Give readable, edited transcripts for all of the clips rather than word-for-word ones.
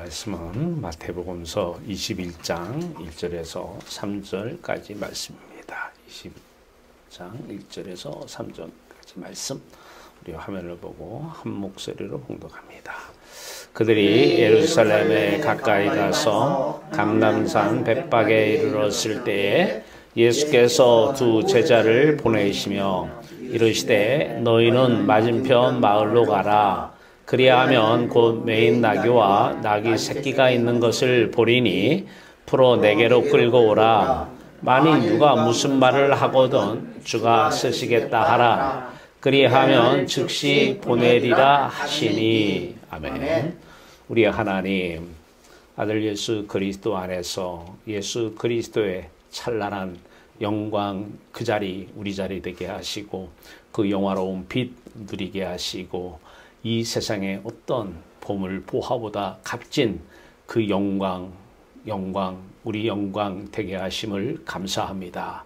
말씀은 마태복음서 21장 1절에서 3절까지 말씀입니다. 21장 1절에서 3절까지 말씀, 우리 화면을 보고 한 목소리로 봉독합니다. 그들이 예루살렘에 가까이 가서 감람산 벳박에 이르렀을 때에 예수께서 두 제자를 보내시며 이르시되 너희는 맞은편 마을로 가라. 그리하면 곧 매인 나귀와 나귀 새끼가 있는 것을 보리니 풀어 내게로 끌고 오라. 만일 누가 무슨 말을 하거든 주가 쓰시겠다 하라. 그리하면 즉시 보내리라 하시니. 아멘. 우리 하나님, 아들 예수 그리스도 안에서 예수 그리스도의 찬란한 영광 그 자리 우리 자리 되게 하시고 그 영화로운 빛 누리게 하시고 이 세상의 어떤 보물 보화보다 값진 그 영광 우리 영광 되게 하심을 감사합니다.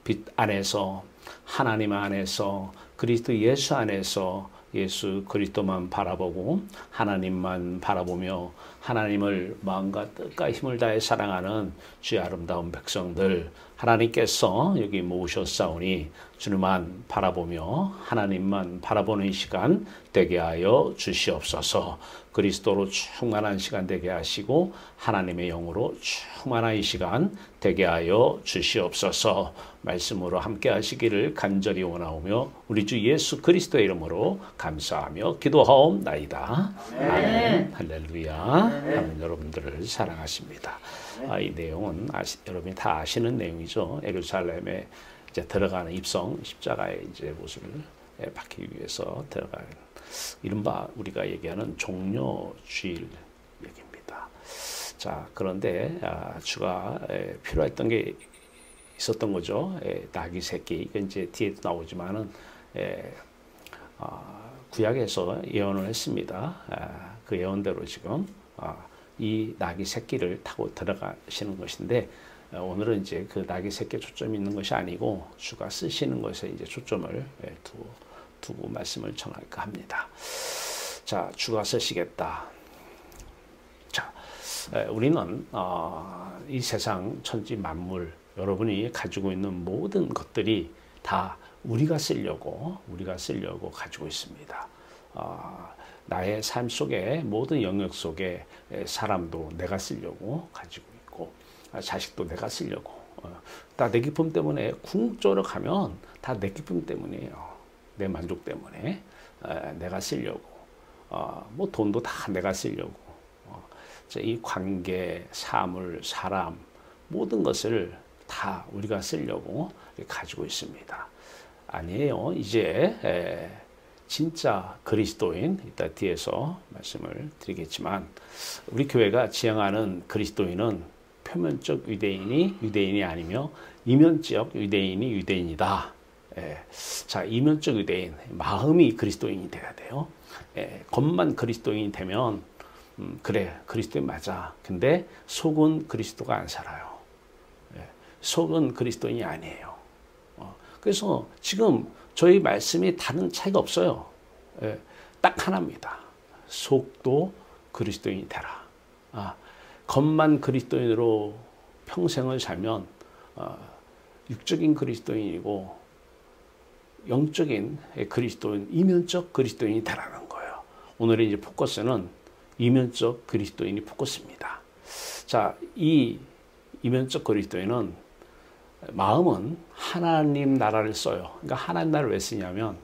빛 안에서 하나님 안에서 그리스도 예수 안에서 예수 그리스도만 바라보고 하나님만 바라보며 하나님을 마음과 뜻과 힘을 다해 사랑하는 주의 아름다운 백성들, 하나님께서 여기 모으셨사오니 주님만 바라보며 하나님만 바라보는 시간 되게 하여 주시옵소서. 그리스도로 충만한 시간 되게 하시고 하나님의 영으로 충만한 이 시간 되게 하여 주시옵소서. 말씀으로 함께 하시기를 간절히 원하오며 우리 주 예수 그리스도의 이름으로 감사하며 기도하옵나이다. 아멘. 할렐루야. 하나님 여러분들을 사랑하십니다. 이 내용은 여러분이 다 아시는 내용이죠. 예루살렘에 이제 들어가는 입성 십자가의 이제 모습을 받기 위해서 들어가는 이른바 우리가 얘기하는 종려주일 얘기입니다. 자, 그런데 주가 필요했던 게 있었던 거죠. 나귀 새끼. 이건 이제 뒤에도 나오지만은 구약에서 예언을 했습니다. 그 예언대로 지금 이 나귀 새끼를 타고 들어가시는 것인데 오늘은 이제 그 나귀 새끼에 초점이 있는 것이 아니고 주가 쓰시는 것에 이제 초점을 두고 말씀을 전할까 합니다. 자, 주가 쓰시겠다. 자, 우리는 이 세상 천지 만물 여러분이 가지고 있는 모든 것들이 다 우리가 쓰려고 가지고 있습니다. 나의 삶 속에 모든 영역 속에 사람도 내가 쓰려고 가지고 있고 자식도 내가 쓰려고 다 내 기쁨 때문에 궁극적으로 가면 다 내 기쁨 때문이에요. 내 만족 때문에 내가 쓰려고 뭐 돈도 다 내가 쓰려고 이 관계, 사물, 사람 모든 것을 다 우리가 쓰려고 가지고 있습니다. 아니에요. 이제 진짜 그리스도인, 이따 뒤에서 말씀을 드리겠지만 우리 교회가 지향하는 그리스도인은 표면적 유대인이 아니며 이면적 유대인이 유대인이다. 자, 이면적 유대인, 마음이 그리스도인이 돼야 돼요. 겉만 그리스도인이 되면 그래, 그리스도인 맞아. 근데 속은 그리스도가 안 살아요. 속은 그리스도인이 아니에요. 그래서 지금 저희 말씀이 다른 차이가 없어요. 딱 하나입니다. 속도 그리스도인이 되라. 겉만 그리스도인으로 평생을 살면 육적인 그리스도인이고 영적인 그리스도인, 이면적 그리스도인이 되라는 거예요. 오늘의 이제 포커스는 이면적 그리스도인이 포커스입니다. 자, 이 이면적 그리스도인은 마음은 하나님 나라를 써요. 그러니까 하나님 나라를 왜 쓰냐면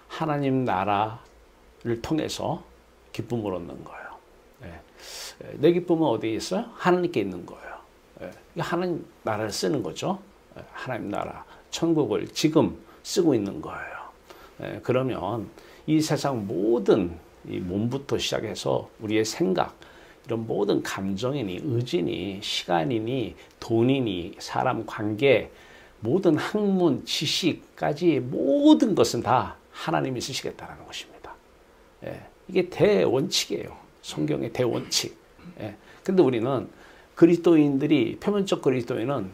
하나님 나라를 통해서 기쁨을 얻는 거예요. 내 기쁨은 어디에 있어요? 하나님께 있는 거예요. 하나님 나라를 쓰는 거죠. 하나님 나라, 천국을 지금 쓰고 있는 거예요. 그러면 이 세상 모든 이 몸부터 시작해서 우리의 생각, 이런 모든 감정이니 의지니 시간이니 돈이니 사람 관계 모든 학문 지식까지 모든 것은 다 하나님이 쓰시겠다는 것입니다. 이게 대원칙이에요. 성경의 대원칙. 근데 우리는 그리스도인들이 표면적 그리스도인은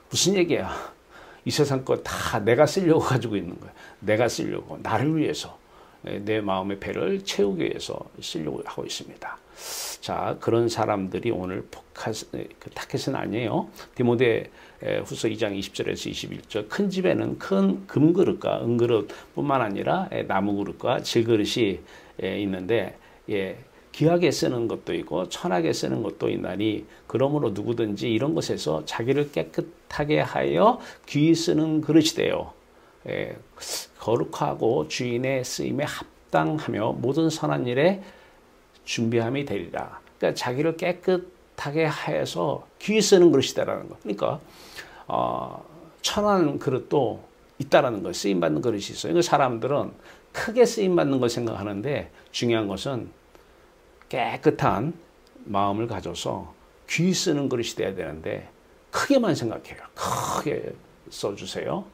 무슨 얘기야? 이 세상 거 다 내가 쓰려고 가지고 있는 거야. 내가 쓰려고 나를 위해서 내 마음의 배를 채우기 위해서 쓰려고 하고 있습니다. 자, 그런 사람들이 오늘 타겟은 아니에요. 디모데 후서 2장 20절에서 21절. 큰 집에는 큰 금그릇과 은그릇뿐만 아니라 나무 그릇과 질그릇이 있는데, 귀하게 쓰는 것도 있고 천하게 쓰는 것도 있나니, 그러므로 누구든지 이런 것에서 자기를 깨끗하게 하여 귀히 쓰는 그릇이 되어 거룩하고 주인의 쓰임에 합당하며 모든 선한 일에 준비함이 되리라. 그러니까 자기를 깨끗하게 하여서 귀히 쓰는 그릇이다라는 거. 그러니까 천한 그릇도 있다라는 거. 쓰임 받는 그릇이 있어요. 그러니까 사람들은 크게 쓰임 받는 걸 생각하는데, 중요한 것은 깨끗한 마음을 가져서 귀히 쓰는 그릇이 돼야 되는데, 크게만 생각해요. 크게 써주세요.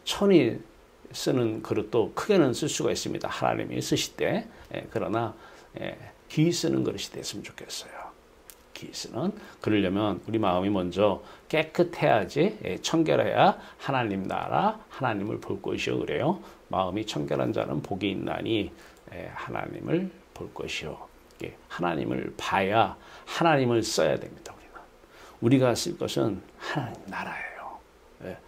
천이 쓰는 그릇도 크게는 쓸 수가 있습니다. 하나님이 쓰실 때. 그러나 귀히 쓰는 그릇이 됐으면 좋겠어요. 귀히 쓰는. 그러려면 우리 마음이 먼저 깨끗해야지, 청결해야 하나님 나라, 하나님을 볼 것이요. 그래요. 마음이 청결한 자는 복이 있나니 하나님을 볼 것이요. 하나님을 봐야 하나님을 써야 됩니다. 우리가 쓸 것은 하나님 나라예요.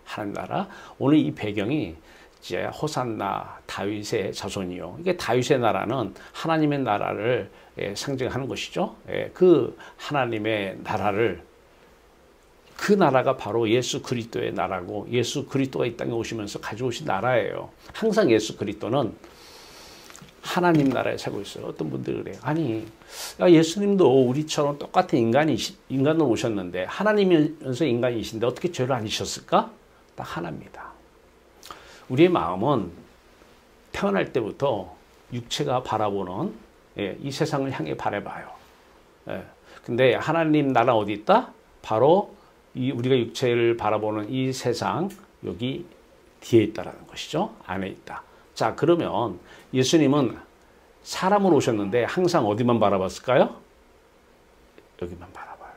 하나님 나라. 오늘 이 배경이 이제 호산나 다윗의 자손이요. 이게 다윗의 나라는 하나님의 나라를 상징하는 것이죠. 그 하나님의 나라를, 그 나라가 바로 예수 그리스도의 나라고, 예수 그리스도가 이 땅에 오시면서 가져오신 나라예요. 항상 예수 그리스도는 하나님 나라에 살고 있어요. 어떤 분들이 그래요. 아니, 예수님도 우리처럼 똑같은 인간으로 오셨는데, 하나님이면서 인간이신데 어떻게 죄를 안 지셨을까? 딱 하나입니다. 우리의 마음은 태어날 때부터 육체가 바라보는 이 세상을 향해 바라봐요. 근데 하나님 나라 어디 있다? 바로 우리가 육체를 바라보는 이 세상, 여기 뒤에 있다라는 것이죠. 안에 있다. 자, 그러면 예수님은 사람으로 오셨는데 항상 어디만 바라봤을까요? 여기만 바라봐요.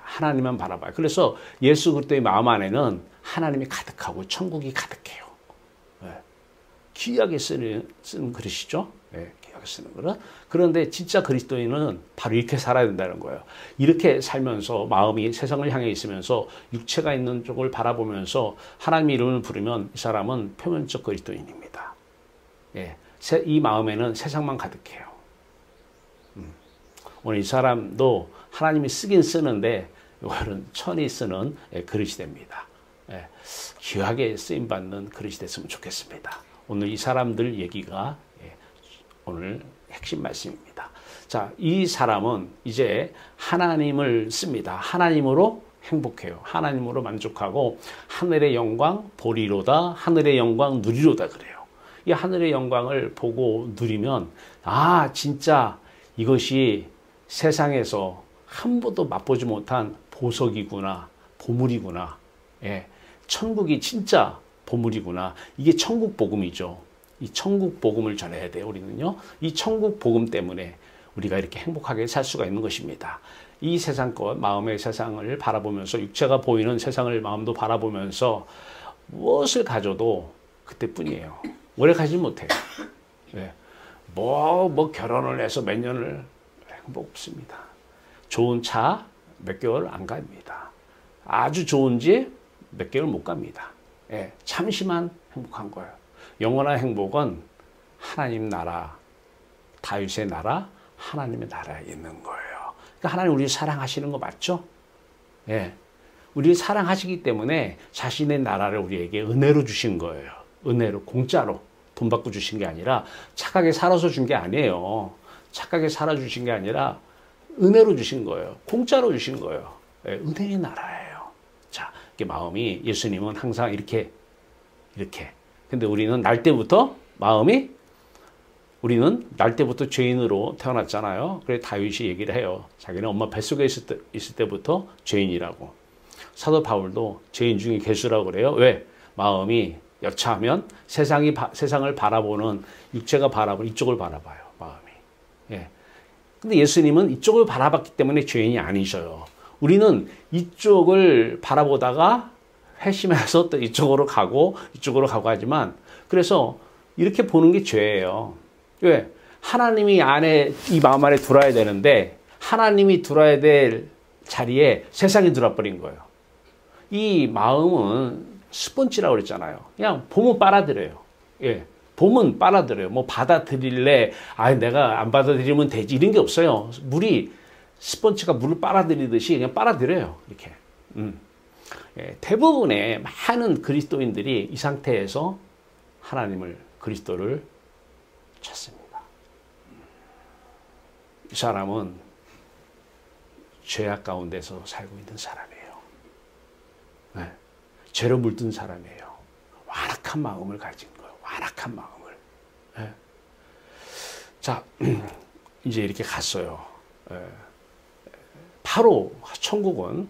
하나님만 바라봐요. 그래서 예수 그리스도의 마음 안에는 하나님이 가득하고 천국이 가득해요. 귀하게 쓰는 그릇이죠. 귀하게 쓰는 그릇. 그런데 진짜 그리스도인은 바로 이렇게 살아야 된다는 거예요. 이렇게 살면서 마음이 세상을 향해 있으면서 육체가 있는 쪽을 바라보면서 하나님의 이름을 부르면 이 사람은 표면적 그리스도인입니다. 이 마음에는 세상만 가득해요. 오늘 이 사람도 하나님이 쓰긴 쓰는데 이거는 천이 쓰는 그릇이 됩니다. 귀하게 쓰임받는 그릇이 됐으면 좋겠습니다. 오늘 이 사람들 얘기가 오늘 핵심 말씀입니다. 자, 이 사람은 이제 하나님을 씁니다. 하나님으로 행복해요. 하나님으로 만족하고 하늘의 영광 보리로다, 하늘의 영광 누리로다 그래요. 이 하늘의 영광을 보고 누리면, 아, 진짜 이것이 세상에서 한 번도 맛보지 못한 보석이구나, 보물이구나. 천국이 진짜 보물이구나. 이게 천국 복음이죠. 이 천국 복음을 전해야 돼요, 우리는요. 이 천국 복음 때문에 우리가 이렇게 행복하게 살 수가 있는 것입니다. 이 세상 것, 마음의 세상을 바라보면서, 육체가 보이는 세상을 마음도 바라보면서 무엇을 가져도 그때뿐이에요. 오래 가지 못해요. 뭐 결혼을 해서 몇 년을 행복 없습니다. 좋은 차 몇 개월 안 갑니다. 아주 좋은 집 몇 개월 못 갑니다. 잠시만 행복한 거예요. 영원한 행복은 하나님 나라, 다윗의 나라, 하나님의 나라에 있는 거예요. 그러니까 하나님 우리 사랑하시는 거 맞죠? 우리를 사랑하시기 때문에 자신의 나라를 우리에게 은혜로 주신 거예요. 은혜로, 공짜로 돈 받고 주신 게 아니라, 착하게 살아서 준 게 아니에요. 착하게 살아주신 게 아니라 은혜로 주신 거예요. 공짜로 주신 거예요. 은혜의 나라예요. 자, 이게 마음이, 예수님은 항상 이렇게. 근데 우리는 날 때부터 우리는 날 때부터 죄인으로 태어났잖아요. 그래서 다윗이 얘기를 해요. 자기는 엄마 뱃속에 있을 때부터 죄인이라고. 사도 바울도 죄인 중에 괴수라고 그래요. 왜? 마음이 여차하면 세상을 바라보는, 육체가 바라보는 이쪽을 바라봐요. 마음이. 근데 예수님은 이쪽을 바라봤기 때문에 죄인이 아니셔요. 우리는 이쪽을 바라보다가 회심해서 또 이쪽으로 가고 하지만, 그래서 이렇게 보는 게 죄예요. 왜? 하나님이 안에, 이 마음 안에 들어야 되는데 하나님이 들어야 될 자리에 세상이 들어버린 거예요. 이 마음은 스펀지라고 그랬잖아요. 그냥 보면 빨아들여요. 예. 보면 빨아들여요. 뭐 받아들일래? 아, 내가 안 받아들이면 되지. 이런 게 없어요. 물이, 스펀지가 물을 빨아들이듯이 그냥 빨아들여요. 이렇게. 예. 대부분의 많은 그리스도인들이 이 상태에서 하나님을, 그리스도를 찾습니다. 이 사람은 죄악 가운데서 살고 있는 사람이에요. 네. 죄로 물든 사람이에요. 완악한 마음을 가진 거예요. 완악한 마음을. 네. 자, 이제 이렇게 갔어요. 네. 바로 천국은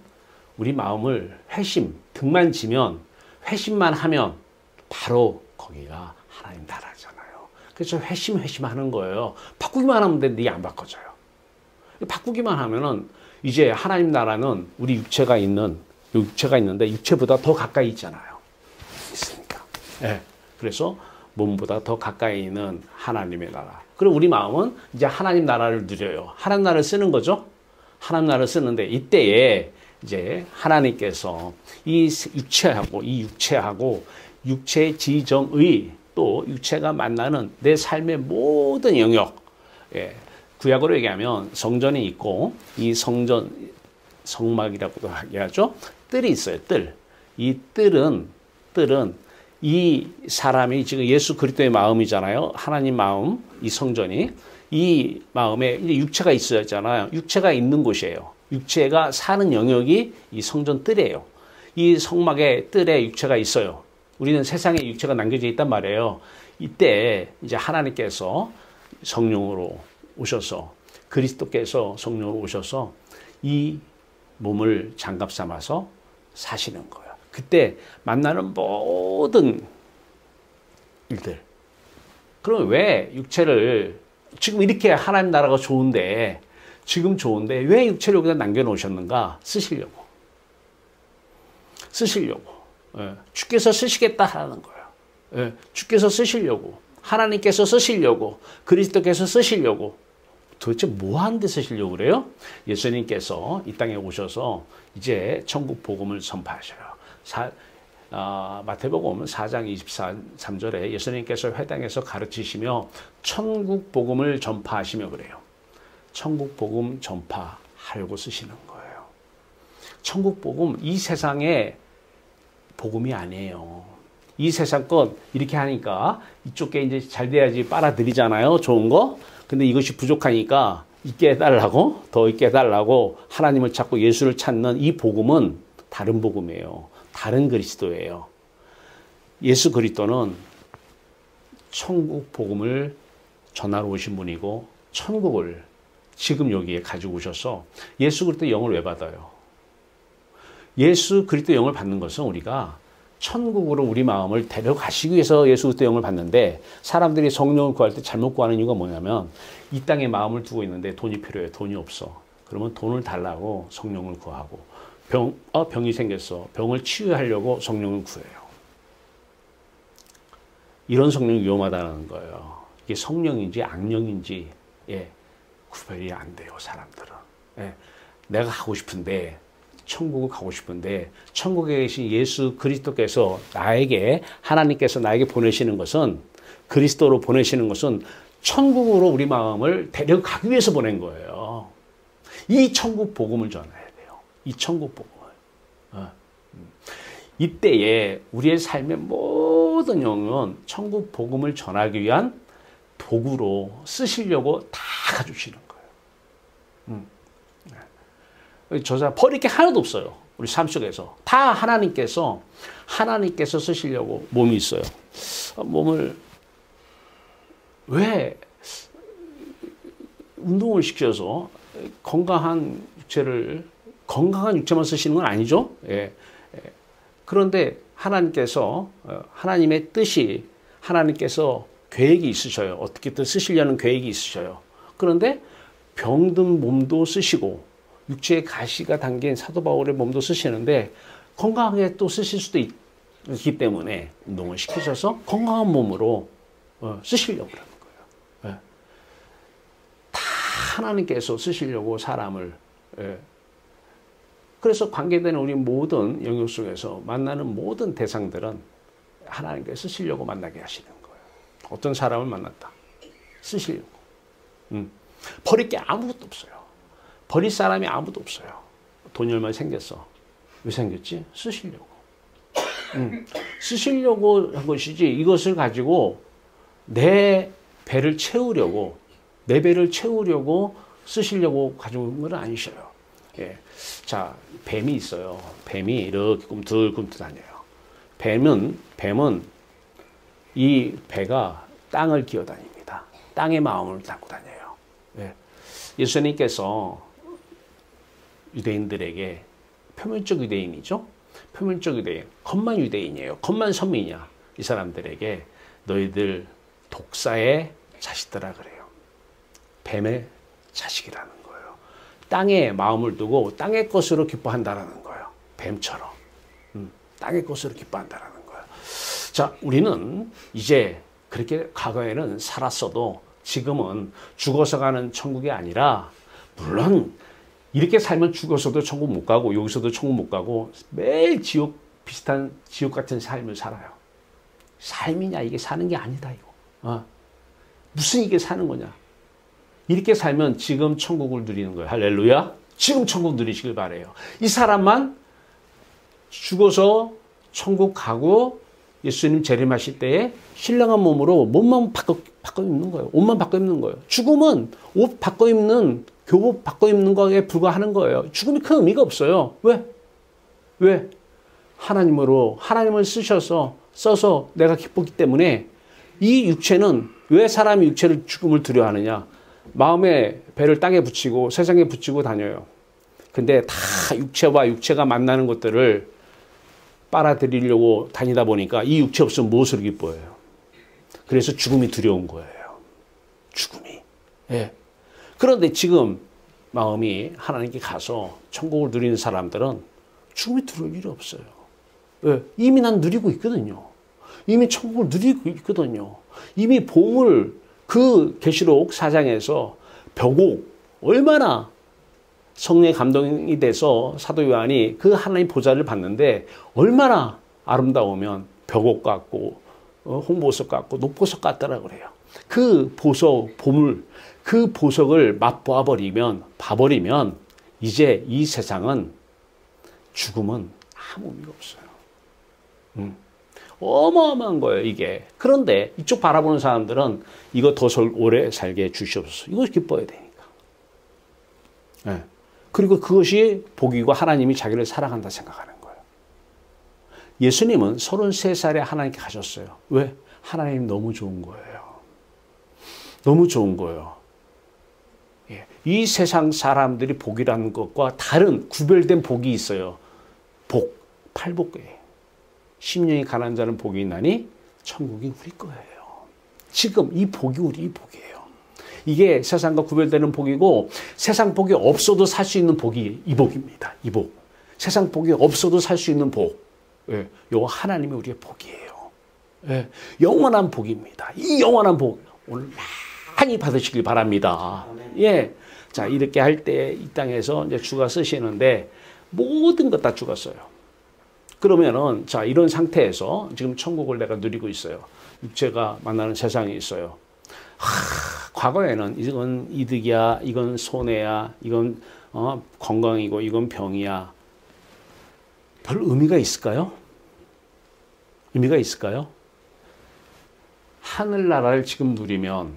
우리 마음을 회심, 등만 지면, 회심만 하면 바로 거기가 하나님 나라잖아요. 그래서 회심하는 거예요. 바꾸기만 하면 되는데 이게 안 바꿔져요. 바꾸기만 하면은 이제 하나님 나라는 우리 육체가 있는데 육체보다 더 가까이 있잖아요. 있으니까. 네. 그래서 몸보다 더 가까이 있는 하나님의 나라. 그리고 우리 마음은 이제 하나님 나라를 누려요. 하나님 나라를 쓰는 거죠. 하나님 나라를 쓰는데 이때에 이제 하나님께서 이 육체하고 육체의 지정의 또 육체가 만나는 내 삶의 모든 영역, 예, 구약으로 얘기하면 성전이 있고 이 성막이라고도 하죠. 뜰이 있어요. 뜰. 이 뜰은 이 사람이 지금 예수 그리스도의 마음이잖아요. 하나님 마음, 이 성전이 이 마음에 이제 육체가 있어야잖아요. 육체가 있는 곳이에요. 육체가 사는 영역이 이 성전 뜰이에요. 이 성막의 뜰에 육체가 있어요. 우리는 세상에 육체가 남겨져 있단 말이에요. 이때 이제 하나님께서 성령으로 오셔서 그리스도께서 성령으로 오셔서 이 몸을 장갑 삼아서 사시는 거예요. 그때 만나는 모든 일들. 그럼 왜 육체를 지금 이렇게 하나님 나라가 좋은데 지금 좋은데 왜 육체를 여기다 남겨놓으셨는가? 쓰시려고. 예, 주께서 쓰시겠다 하는 거예요. 예, 주께서 쓰시려고. 하나님께서 쓰시려고. 그리스도께서 쓰시려고. 도대체 뭐 하는데 쓰시려고 그래요? 예수님께서 이 땅에 오셔서 이제 천국 복음을 선포하셔요. 마태복음 4장 23절에 예수님께서 회당에서 가르치시며 천국 복음을 전파하시며 그래요. 천국 복음 전파하려고 쓰시는 거예요. 천국 복음, 이 세상의 복음이 아니에요. 이 세상 것 이렇게 하니까 이쪽 게 이제 잘 돼야지 빨아들이잖아요. 좋은 거. 근데 이것이 부족하니까 있게 해달라고, 더 있게 해달라고 하나님을 찾고 예수를 찾는 이 복음은 다른 복음이에요. 다른 그리스도예요. 예수 그리스도는 천국 복음을 전하러 오신 분이고 천국을 지금 여기에 가지고 오셔서 예수 그리스도 영을 왜 받아요? 예수 그리스도 영을 받는 것은 우리가 천국으로 우리 마음을 데려가시기 위해서 예수 그리스도 영을 받는데 사람들이 성령을 구할 때 잘못 구하는 이유가 뭐냐면 이 땅에 마음을 두고 있는데 돈이 필요해. 돈이 없어. 그러면 돈을 달라고 성령을 구하고 병이 생겼어. 병을 치유하려고 성령을 구해요. 이런 성령이 위험하다는 거예요. 이게 성령인지 악령인지 구별이 안 돼요. 사람들은. 내가 가고 싶은데 천국을 가고 싶은데 천국에 계신 예수 그리스도께서 하나님께서 나에게 보내시는 것은 그리스도로 보내시는 것은 천국으로 우리 마음을 데려가기 위해서 보낸 거예요. 이 천국 복음을 전해야 돼요. 이 천국 복음을. 이때에 우리의 삶의 모든 영은 천국 복음을 전하기 위한 도구로 쓰시려고 다 가주시는 거예요. 저자 버릴 게 하나도 없어요. 우리 삶 속에서 다 하나님께서 쓰시려고 몸이 있어요. 몸을 왜 운동을 시켜서 건강한 육체만 쓰시는 건 아니죠. 그런데 하나님께서 하나님의 뜻이 하나님께서 계획이 있으셔요. 어떻게든 쓰시려는 계획이 있으셔요. 그런데 병든 몸도 쓰시고 육체의 가시가 담긴 사도 바울의 몸도 쓰시는데 건강하게 또 쓰실 수도 있기 때문에 운동을 시키셔서 건강한 몸으로 쓰시려고 그러는 거예요. 예. 다 하나님께서 쓰시려고 사람을. 예. 그래서 관계되는 우리 모든 영역 속에서 만나는 모든 대상들은 하나님께서 쓰시려고 만나게 하시는 거예요. 어떤 사람을 만났다. 쓰시려고. 버릴 게 아무것도 없어요. 버릴 사람이 아무도 없어요. 돈이 얼마 생겼어. 왜 생겼지? 쓰시려고. 쓰시려고 한 것이지 이것을 가지고 내 배를 채우려고 내 배를 채우려고 쓰시려고 가져온 건 아니셔요. 예. 자, 뱀이 있어요. 뱀이 이렇게 꿈틀꿈틀 다녀요. 뱀은 이 배가 땅을 기어다닙니다. 땅의 마음을 담고 다녀요. 예. 예수님께서 유대인들에게 표면적 유대인이죠. 표면적 유대인, 겉만 유대인이에요. 겉만 선민이야. 이 사람들에게 너희들 독사의 자식들아 그래요. 뱀의 자식이라는 거예요. 땅에 마음을 두고 땅의 것으로 기뻐한다라는 거예요. 뱀처럼. 땅의 것으로 기뻐한다라는 거예요. 자, 우리는 이제 그렇게 과거에는 살았어도 지금은 죽어서 가는 천국이 아니라 물론 이렇게 살면 죽어서도 천국 못 가고 여기서도 천국 못 가고 매일 지옥 비슷한 지옥 같은 삶을 살아요. 삶이냐 이게 사는 게 아니다 이거. 무슨 이게 사는 거냐. 이렇게 살면 지금 천국을 누리는 거예요. 할렐루야. 지금 천국 누리시길 바래요. 이 사람만 죽어서 천국 가고 예수님 재림하실 때에 신령한 몸으로 몸만 바꿔 입는 거예요. 옷만 바꿔 입는 거예요. 죽음은 옷 바꿔 입는 교복 바꿔 입는 거에 불과하는 거예요. 죽음이 큰 의미가 없어요. 왜? 하나님을 써서 내가 기뻤기 때문에 이 육체는 왜 사람이 육체를 죽음을 두려워하느냐. 마음의 배를 땅에 붙이고 세상에 붙이고 다녀요. 근데 다 육체가 만나는 것들을 빨아들이려고 다니다 보니까 이 육체 없으면 무엇으로 기뻐해요? 그래서 죽음이 두려운 거예요. 죽음이. 예. 그런데 지금 마음이 하나님께 가서 천국을 누리는 사람들은 죽음이 두려울 일이 없어요. 왜? 이미 난 누리고 있거든요. 이미 천국을 누리고 있거든요. 이미 복을 그 계시록 4장에서 벽옥 얼마나 성령의 감동이 돼서 사도 요한이 그 하나님 보좌를 봤는데 얼마나 아름다우면 벽옥 같고 홍보석 같고 녹보석 같다라 그래요. 그 보석, 보물, 그 보석을 봐버리면 이제 이 세상은 죽음은 아무 의미가 없어요. 어마어마한 거예요, 이게. 그런데 이쪽 바라보는 사람들은 이거 더 오래 살게 주시옵소서. 이거 기뻐야 되니까. 네. 그리고 그것이 복이고 하나님이 자기를 사랑한다 생각하는 거예요. 예수님은 33살에 하나님께 가셨어요. 왜? 하나님 너무 좋은 거예요. 너무 좋은 거예요. 예. 이 세상 사람들이 복이라는 것과 다른 구별된 복이 있어요. 복, 팔복이에요. 심령이 가난한 자는 복이 있나니 천국이 우리 거예요. 지금 이 복이 우리 복이에요. 이게 세상과 구별되는 복이고 세상 복이 없어도 살 수 있는 복이 이 복입니다. 이 복. 세상 복이 없어도 살 수 있는 복. 예. 요 하나님이 우리의 복이에요. 예. 영원한 복입니다. 이 영원한 복 오늘 많이 받으시길 바랍니다. 예. 자, 이렇게 할 때 이 땅에서 이제 주가 쓰시는데 모든 것 다 주가 써요. 그러면은 자, 이런 상태에서 지금 천국을 내가 누리고 있어요. 육체가 만나는 세상이 있어요. 과거에는 이건 이득이야, 이건 손해야, 이건 건강이고 이건 병이야. 별 의미가 있을까요? 의미가 있을까요? 하늘나라를 지금 누리면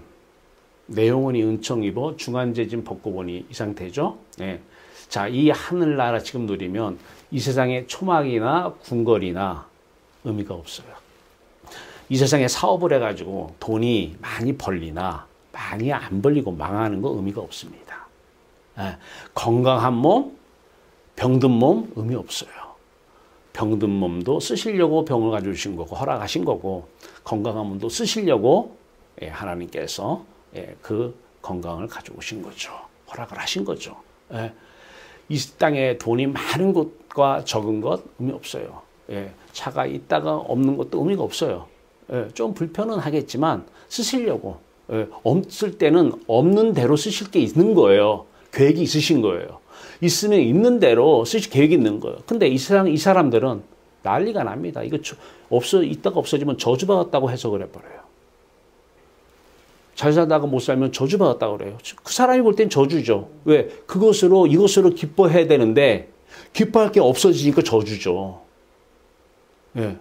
내 영혼이 은총 입어 중한재진 벗고 보니 이 상태죠. 네. 자, 이 하늘나라 지금 누리면 이 세상의 초막이나 궁궐이나 의미가 없어요. 이 세상에 사업을 해가지고 돈이 많이 벌리나 많이 안 벌리고 망하는 거 의미가 없습니다. 예. 건강한 몸, 병든 몸 의미 없어요. 병든 몸도 쓰시려고 병을 가져주신 거고 허락하신 거고 건강한 몸도 쓰시려고 하나님께서 그 건강을 가져오신 거죠. 허락을 하신 거죠. 예. 이 땅에 돈이 많은 것과 적은 것 의미 없어요. 예. 차가 있다가 없는 것도 의미가 없어요. 예, 좀 불편은 하겠지만 쓰시려고. 예, 없을 때는 없는 대로 쓰실 게 있는 거예요. 계획이 있으신 거예요. 있으면 있는 대로 쓰실 계획이 있는 거예요. 근데 이 사람들은 난리가 납니다. 이거 있다가 없어지면 저주받았다고 해석을 해버려요. 잘 살다가 못 살면 저주받았다고 그래요. 그 사람이 볼 땐 저주죠. 왜? 이것으로 기뻐해야 되는데, 기뻐할 게 없어지니까 저주죠. 예.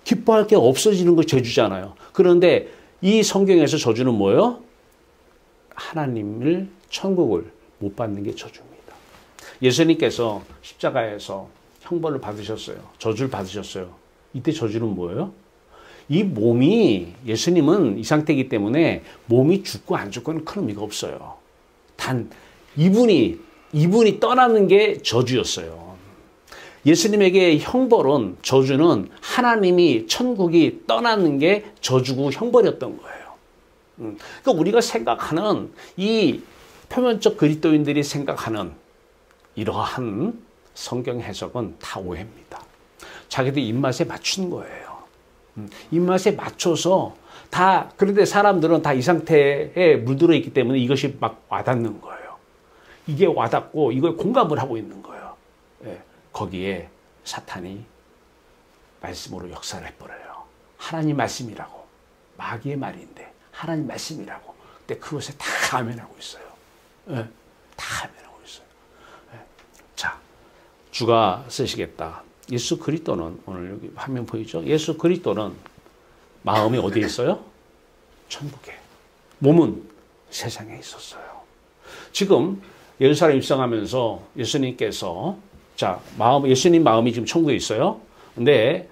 기뻐할 게 없어지는 거 저주잖아요. 그런데 이 성경에서 저주는 뭐예요? 하나님을, 천국을 못 받는 게 저주입니다. 예수님께서 십자가에서 형벌을 받으셨어요. 저주를 받으셨어요. 이때 저주는 뭐예요? 이 몸이, 예수님은 이 상태이기 때문에 몸이 죽고 안 죽고는 큰 의미가 없어요. 단 이분이 떠나는 게 저주였어요. 예수님에게 형벌은, 저주는 하나님이, 천국이 떠나는 게 저주고 형벌이었던 거예요. 그러니까 우리가 생각하는, 이 표면적 그리스도인들이 생각하는 이러한 성경 해석은 다 오해입니다. 자기들 입맛에 맞춘 거예요. 입맛에 맞춰서 그런데 사람들은 다 이 상태에 물들어 있기 때문에 이것이 막 와닿는 거예요. 이게 와닿고 이걸 공감을 하고 있는 거예요. 예, 거기에 사탄이 말씀으로 역사를 해버려요. 하나님 말씀이라고. 마귀의 말인데 하나님 말씀이라고. 근데 그것에 다 가면하고 있어요. 예, 다 가면하고 있어요. 예. 자, 주가 쓰시겠다. 예수 그리스도는, 오늘 여기 화면 보이죠? 예수 그리스도는 마음이 어디에 있어요? 천국에. 몸은 세상에 있었어요. 지금 예루살렘 입성하면서 예수님께서, 예수님 마음이 지금 천국에 있어요. 근데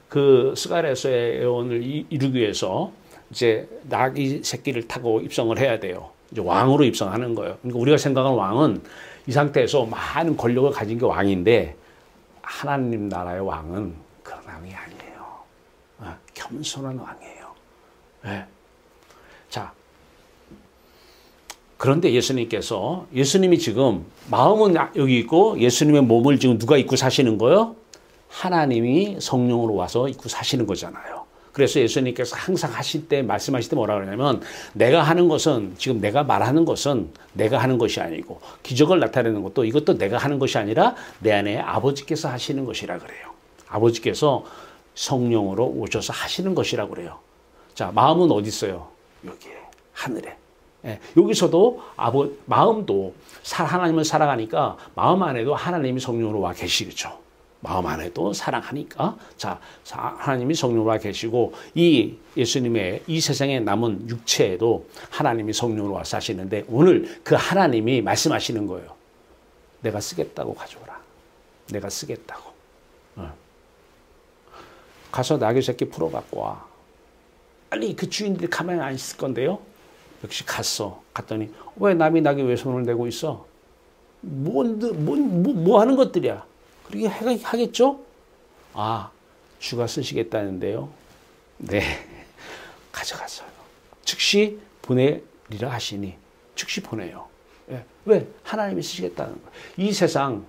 그 스가랴서의 예언을 이루기 위해서 이제 나귀 새끼를 타고 입성을 해야 돼요. 이제 왕으로 입성하는 거예요. 그러니까 우리가 생각하는 왕은 이 상태에서 많은 권력을 가진 게 왕인데, 하나님 나라의 왕은 그런 왕이 아니에요. 겸손한 왕이에요. 네. 자, 그런데 예수님이 지금 마음은 여기 있고 예수님의 몸을 지금 누가 입고 사시는 거예요? 하나님이 성령으로 와서 입고 사시는 거잖아요. 그래서 예수님께서 항상 말씀하실 때 뭐라 그러냐면, 내가 하는 것은, 지금 내가 말하는 것은 내가 하는 것이 아니고, 기적을 나타내는 것도 이것도 내가 하는 것이 아니라 내 안에 아버지께서 하시는 것이라 그래요. 아버지께서 성령으로 오셔서 하시는 것이라 그래요. 자, 마음은 어디 있어요? 여기에, 하늘에. 예, 여기서도 마음도 하나님을 사랑하니까 마음 안에도 하나님이 성령으로 와 계시겠죠. 마음 안에도 사랑하니까, 하나님이 성령으로 와 계시고, 이 예수님의 이 세상에 남은 육체에도 하나님이 성령으로 와 사시는데, 오늘 그 하나님이 말씀하시는 거예요. 내가 쓰겠다고 가져오라. 내가 쓰겠다고. 가서 나귀 새끼 풀어 갖고 와. 빨리 그 주인들이 가만히 안 있을 건데요. 역시 갔더니, 왜 남이 나귀 왜 손을 내고 있어? 뭐 하는 것들이야? 그렇게 하겠죠? 주가 쓰시겠다는데요. 네, 가져갔어요. 즉시 보내리라 하시니 즉시 보내요. 예. 왜? 하나님이 쓰시겠다는 거예요. 이 세상,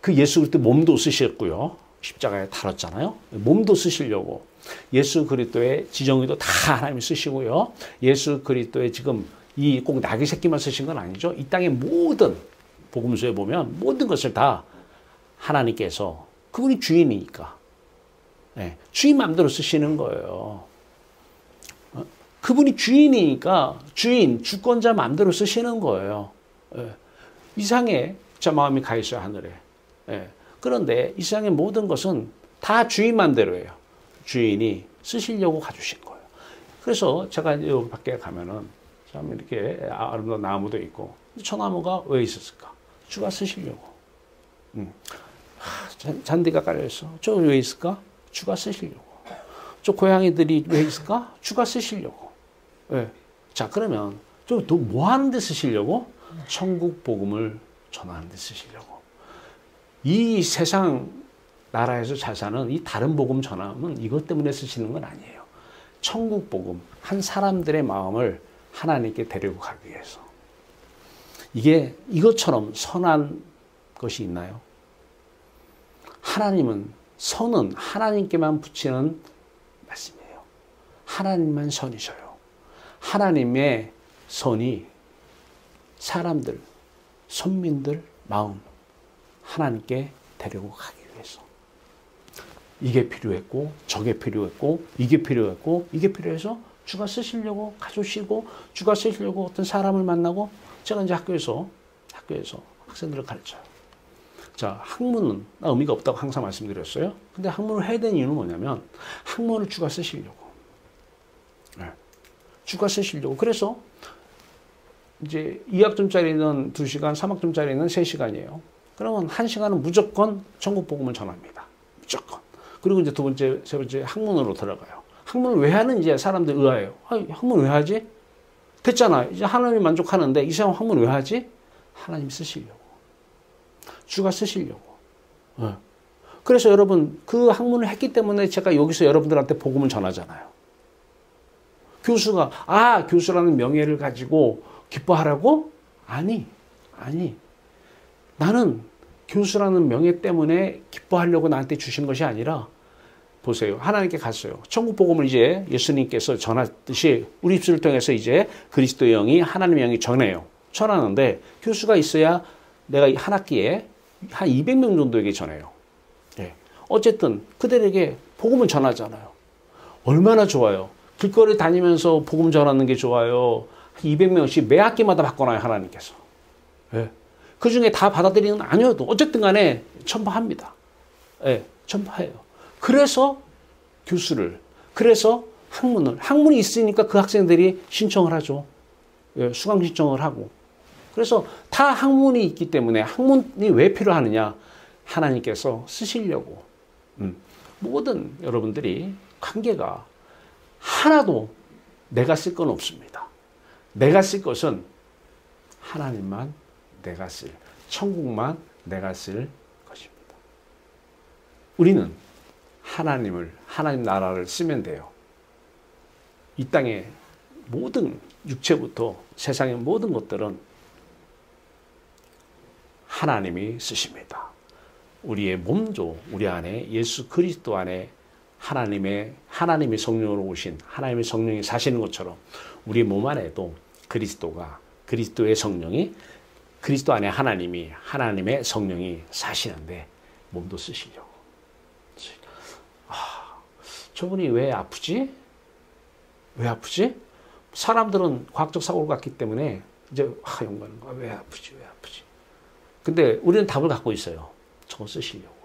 그 예수 그리스도 몸도 쓰셨고요. 십자가에 달았잖아요. 몸도 쓰시려고. 예수 그리스도의 지정의도 다 하나님이 쓰시고요. 예수 그리스도의 지금 꼭 나귀 새끼만 쓰신 건 아니죠. 이 땅의 모든, 복음서에 보면 모든 것을 다 하나님께서, 그분이 주인이니까, 주인 마음대로 쓰시는 거예요. 그분이 주인이니까 주권자 마음대로 쓰시는 거예요. 이상에 저 마음이 가 있어요, 하늘에. 그런데 이 세상의 모든 것은 다 주인 마음대로예요. 주인이 쓰시려고 가주신 거예요. 그래서 제가 여기 밖에 가면은 참 이렇게 아름다운 나무도 있고, 저 나무가 왜 있었을까? 주가 쓰시려고. 잔디가 깔려있어. 저 왜 있을까? 주가 쓰시려고. 저 고양이들이 왜 있을까? 주가 쓰시려고. 네. 자, 그러면 또 뭐 하는데 쓰시려고? 천국 복음을 전하는데 쓰시려고. 이 세상 나라에서 잘 사는 이 다른 복음 전함은 이것 때문에 쓰시는 건 아니에요. 천국 복음, 한 사람들의 마음을 하나님께 데리고 가기 위해서. 이것처럼 선한 것이 있나요? 선은 하나님께만 붙이는 말씀이에요. 하나님만 선이셔요. 하나님의 선이 사람들, 선민들 마음 하나님께 데리고 가기 위해서. 이게 필요했고 저게 필요했고 이게 필요했고 이게 필요해서 주가 쓰시려고 가주시고 주가 쓰시려고 어떤 사람을 만나고 제가 이제 학교에서 학생들을 가르쳐요. 자, 학문은 의미가 없다고 항상 말씀드렸어요. 근데 학문을 해야 되는 이유는 뭐냐면 학문을 주가 쓰시려고. 네. 주가 쓰시려고. 그래서 이제 2학점짜리는 2시간, 3학점짜리는 3시간이에요. 그러면 1시간은 무조건 천국 복음을 전합니다. 무조건. 그리고 이제 두 번째, 세 번째 학문으로 들어가요. 학문을 왜 하는지 사람들 의아해요. 학문 왜 하지? 됐잖아. 이제 하나님 만족하는데 이 사람 학문 왜 하지? 하나님 쓰시려고. 주가 쓰시려고. 네. 그래서 여러분 그 학문을 했기 때문에 제가 여기서 여러분들한테 복음을 전하잖아요. 교수가 교수라는 명예를 가지고 기뻐하라고? 아니. 나는 교수라는 명예 때문에 기뻐하려고 나한테 주신 것이 아니라 보세요. 하나님께 갔어요. 천국 복음을 이제 예수님께서 전하듯이 우리 입술을 통해서 이제 그리스도의 영이 하나님의 영이 전해요. 전하는데 교수가 있어야 내가 한 학기에 한 200명 정도에게 전해요. 네. 어쨌든 그들에게 복음을 전하잖아요. 얼마나 좋아요. 길거리 다니면서 복음 전하는 게 좋아요. 200명씩 매 학기마다 바꿔놔요. 하나님께서. 네. 그 중에 다 받아들이는 건 아니어도 어쨌든 간에 전파합니다. 네. 전파해요. 그래서 그래서 학문이 있으니까 그 학생들이 신청을 하죠. 예, 수강 신청을 하고. 그래서 다 학문이 있기 때문에 학문이 왜 필요하느냐? 하나님께서 쓰시려고. 모든 여러분들이 관계가 하나도 내가 쓸 건 없습니다. 내가 쓸 것은 하나님만 내가 쓸, 천국만 내가 쓸 것입니다. 우리는 하나님 나라를 쓰면 돼요. 이 땅의 모든 육체부터 세상의 모든 것들은 하나님이 쓰십니다. 우리의 몸도 우리 안에 예수 그리스도 안에 하나님의 성령으로 오신 하나님의 성령이 사시는 것처럼 우리 몸 안에도 그리스도의 성령이 그리스도 안에 하나님의 성령이 사시는데 몸도 쓰시려고. 저분이 왜 아프지? 왜 아프지? 사람들은 과학적 사고를 갔기 때문에 이제 연구하는 거야. 왜 아프지? 근데 우리는 답을 갖고 있어요. 저거 쓰시려고.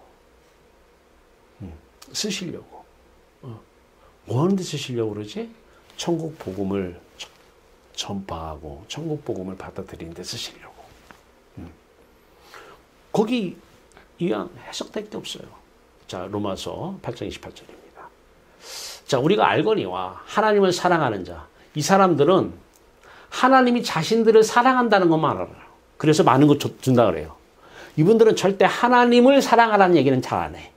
쓰시려고. 뭐 하는데 쓰시려고 그러지? 천국 복음을 전파하고 천국 복음을 받아들이는 데 쓰시려고. 거기 이왕 해석될 게 없어요. 자, 로마서 8장 28절입니다. 자, 우리가 알거니와 하나님을 사랑하는 자. 이 사람들은 하나님이 자신들을 사랑한다는 것만 알아요. 그래서 많은 거 준다 그래요. 이분들은 절대 하나님을 사랑하라는 얘기는 잘 안 해.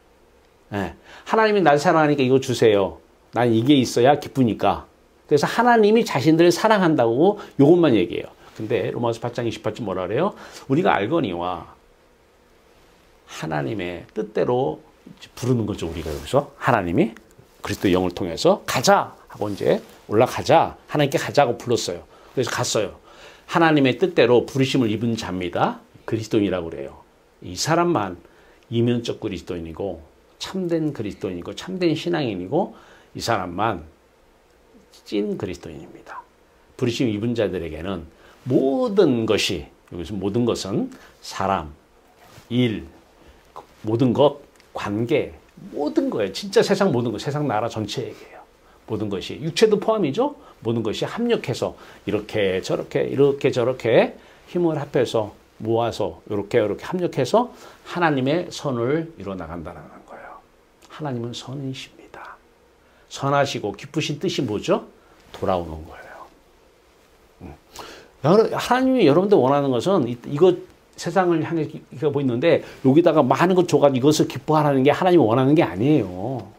네. 하나님이 날 사랑하니까 이거 주세요. 난 이게 있어야 기쁘니까. 그래서 하나님이 자신들을 사랑한다고 이것만 얘기해요. 근데 로마서 8장 28절 뭐라 그래요? 우리가 알거니와 하나님의 뜻대로 부르는 거죠. 우리가 여기서 하나님이 그리스도의 영을 통해서 가자 하고 이제 올라가자. 하나님께 가자고 불렀어요. 그래서 갔어요. 하나님의 뜻대로 부르심을 입은 자입니다. 그리스도인이라고 그래요. 이 사람만 이면적 그리스도인이고 참된 그리스도인이고 참된 신앙인이고 이 사람만 찐 그리스도인입니다. 부르심 입은 자들에게는 모든 것이 여기서 모든 것은 사람, 일, 모든 것, 관계, 모든 거예요. 진짜 세상 모든 것, 세상 나라 전체 얘기예요. 모든 것이 육체도 포함이죠. 모든 것이 합력해서 이렇게 저렇게 힘을 합해서 모아서 이렇게 합력해서 하나님의 선을 이뤄 나간다는 거예요. 하나님은 선이십니다. 선하시고 기쁘신 뜻이 뭐죠? 돌아오는 거예요. 하나님이 여러분들 원하는 것은 이거 세상을 향해 가고 있는데 여기다가 많은 것 줘가지고 이것을 기뻐하라는 게 하나님이 원하는 게 아니에요.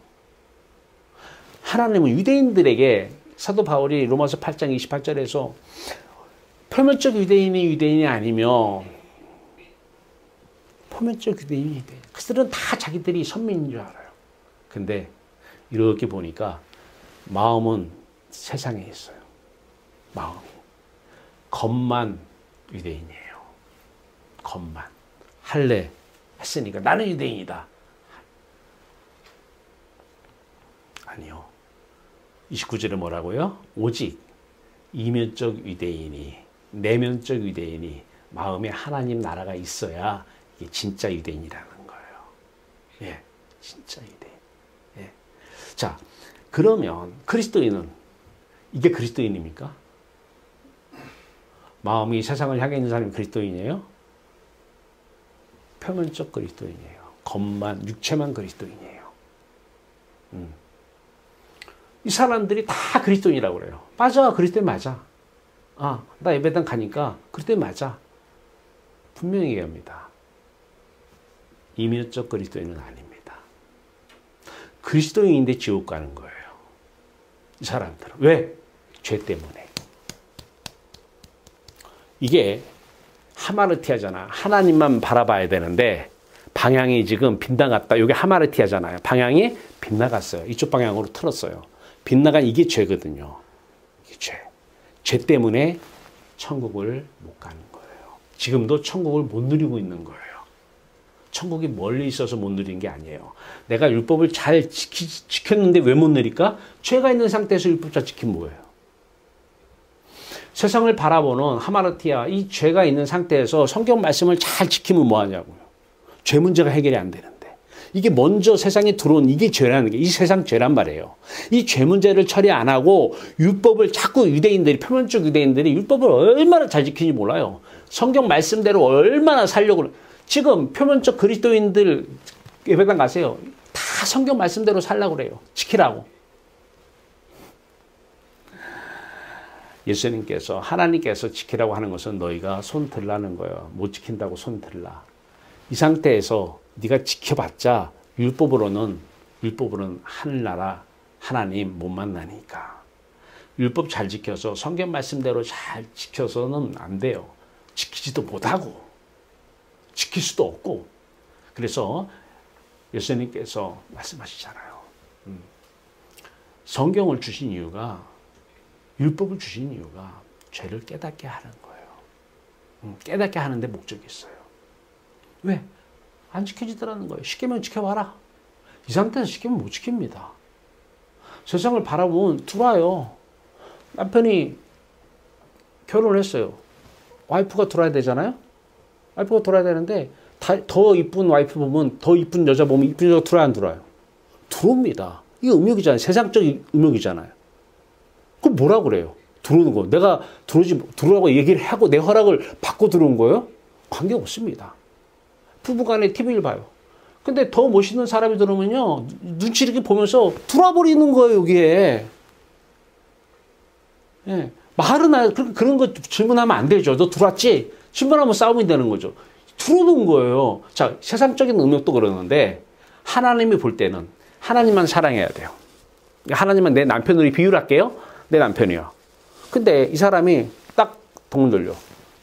하나님은 유대인들에게 사도 바울이 로마서 8장 28절에서 표면적 유대인이 아니면 표면적 유대인이 그들은 다 자기들이 선민인 줄 알아요. 근데 이렇게 보니까 마음은 세상에 있어요. 마음이. 겉만 유대인이에요. 겉만. 할례 했으니까 나는 유대인이다. 아니요. 29절에 뭐라고요? 오직 이면적 유대인이, 내면적 유대인이 마음에 하나님 나라가 있어야 이게 진짜 유대인이라는 거예요. 예, 진짜 유대인. 예. 자, 그러면 그리스도인은 이게 그리스도인입니까? 마음이 세상을 향해 있는 사람이 그리스도인이에요? 표면적 그리스도인이에요. 겉만, 육체만 그리스도인이에요. 이 사람들이 다 그리스도인이라고 그래요. 맞아, 그리스도인 맞아. 아, 나 예배당 가니까 그리스도인 맞아. 분명히 얘기합니다. 이면적 그리스도인은 아닙니다. 그리스도인인데 지옥 가는 거예요. 이 사람들은. 왜? 죄 때문에. 이게 하마르티아잖아. 하나님만 바라봐야 되는데 방향이 지금 빗나갔다. 이게 하마르티아잖아요. 방향이 빗나갔어요. 이쪽 방향으로 틀었어요. 빗나간 이게 죄거든요. 이게 죄. 죄 때문에 천국을 못 가는 거예요. 지금도 천국을 못 누리고 있는 거예요. 천국이 멀리 있어서 못 누리는 게 아니에요. 내가 율법을 잘 지켰는데 왜 못 누릴까? 죄가 있는 상태에서 율법 잘 지키면 뭐예요? 세상을 바라보는 하마르티아, 이 죄가 있는 상태에서 성경 말씀을 잘 지키면 뭐하냐고요. 죄 문제가 해결이 안 되는데. 이게 먼저 세상에 들어온 이게 죄라는 게, 이 세상 죄란 말이에요. 이 죄 문제를 처리 안 하고 율법을 자꾸 유대인들이, 표면적 유대인들이 율법을 얼마나 잘 지키는지 몰라요. 성경 말씀대로 얼마나 살려고. 지금 표면적 그리스도인들 예배당 가세요. 다 성경 말씀대로 살려고 그래요. 지키라고. 예수님께서, 하나님께서 지키라고 하는 것은 너희가 손 들라는 거예요. 못 지킨다고 손 들라. 이 상태에서 네가 지켜봤자 율법으로는 하늘나라 하나님 못 만나니까. 율법 잘 지켜서 성경 말씀대로 잘 지켜서는 안 돼요. 지키지도 못하고 지킬 수도 없고. 그래서 예수님께서 말씀하시잖아요. 성경을 주신 이유가, 율법을 주신 이유가 죄를 깨닫게 하는 거예요. 깨닫게 하는데 목적이 있어요. 왜? 안 지켜지더라는 거예요. 시키면 지켜봐라. 이 상태에서 시키면 못 지킵니다. 세상을 바라보면 들어와요. 남편이 결혼을 했어요. 와이프가 들어와야 되잖아요. 와이프가 들어와야 되는데 더 이쁜 와이프 보면, 더 이쁜 여자 보면 이쁜 여자가 들어와야 안 들어와요? 들어옵니다. 이게 음욕이잖아요. 세상적 음욕이잖아요. 그럼 뭐라고 그래요? 들어오는 거. 내가 들어오라고 얘기를 하고 내 허락을 받고 들어온 거예요? 관계없습니다. 부부간에 TV를 봐요. 근데 더 멋있는 사람이 들어오면요, 눈치 이렇게 보면서 들어와 버리는 거예요, 여기에. 예. 말은, 그런 거 질문하면 안 되죠. 너 들어왔지? 질문하면 싸움이 되는 거죠. 들어오는 거예요. 자, 세상적인 음욕도 그러는데, 하나님이 볼 때는 하나님만 사랑해야 돼요. 하나님은 내 남편으로 비유를 할게요. 내 남편이요. 근데 이 사람이 딱 동을 돌려.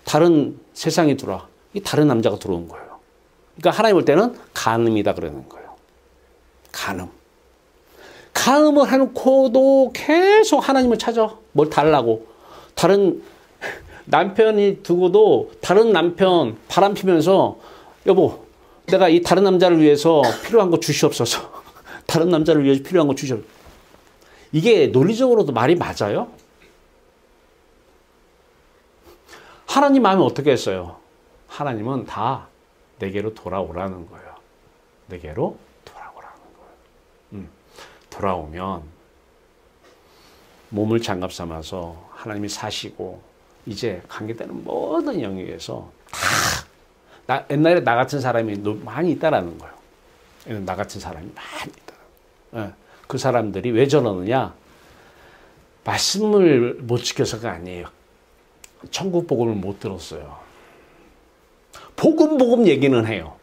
다른 세상이 들어와. 이 다른 남자가 들어온 거예요. 그러니까 하나님 볼 때는 간음이다 그러는 거예요. 간음. 간음을 해놓고도 계속 하나님을 찾아. 뭘 달라고. 다른 남편이 두고도 다른 남편 바람 피면서, 여보, 내가 이 다른 남자를 위해서 필요한 거 주시옵소서. 다른 남자를 위해서 필요한 거 주시옵소서. 이게 논리적으로도 말이 맞아요? 하나님 마음이 어떻게 했어요? 하나님은 다 내게로 돌아오라는 거예요. 내게로 돌아오라는 거예요. 돌아오면 몸을 장갑 삼아서 하나님이 사시고 이제 관계되는 모든 영역에서 다 옛날에 나 같은 사람이 많이 있다라는 거예요. 나 같은 사람이 많이 있다. 그 사람들이 왜 저러느냐? 말씀을 못 지켜서가 아니에요. 천국 복음을 못 들었어요. 복음 얘기는 해요.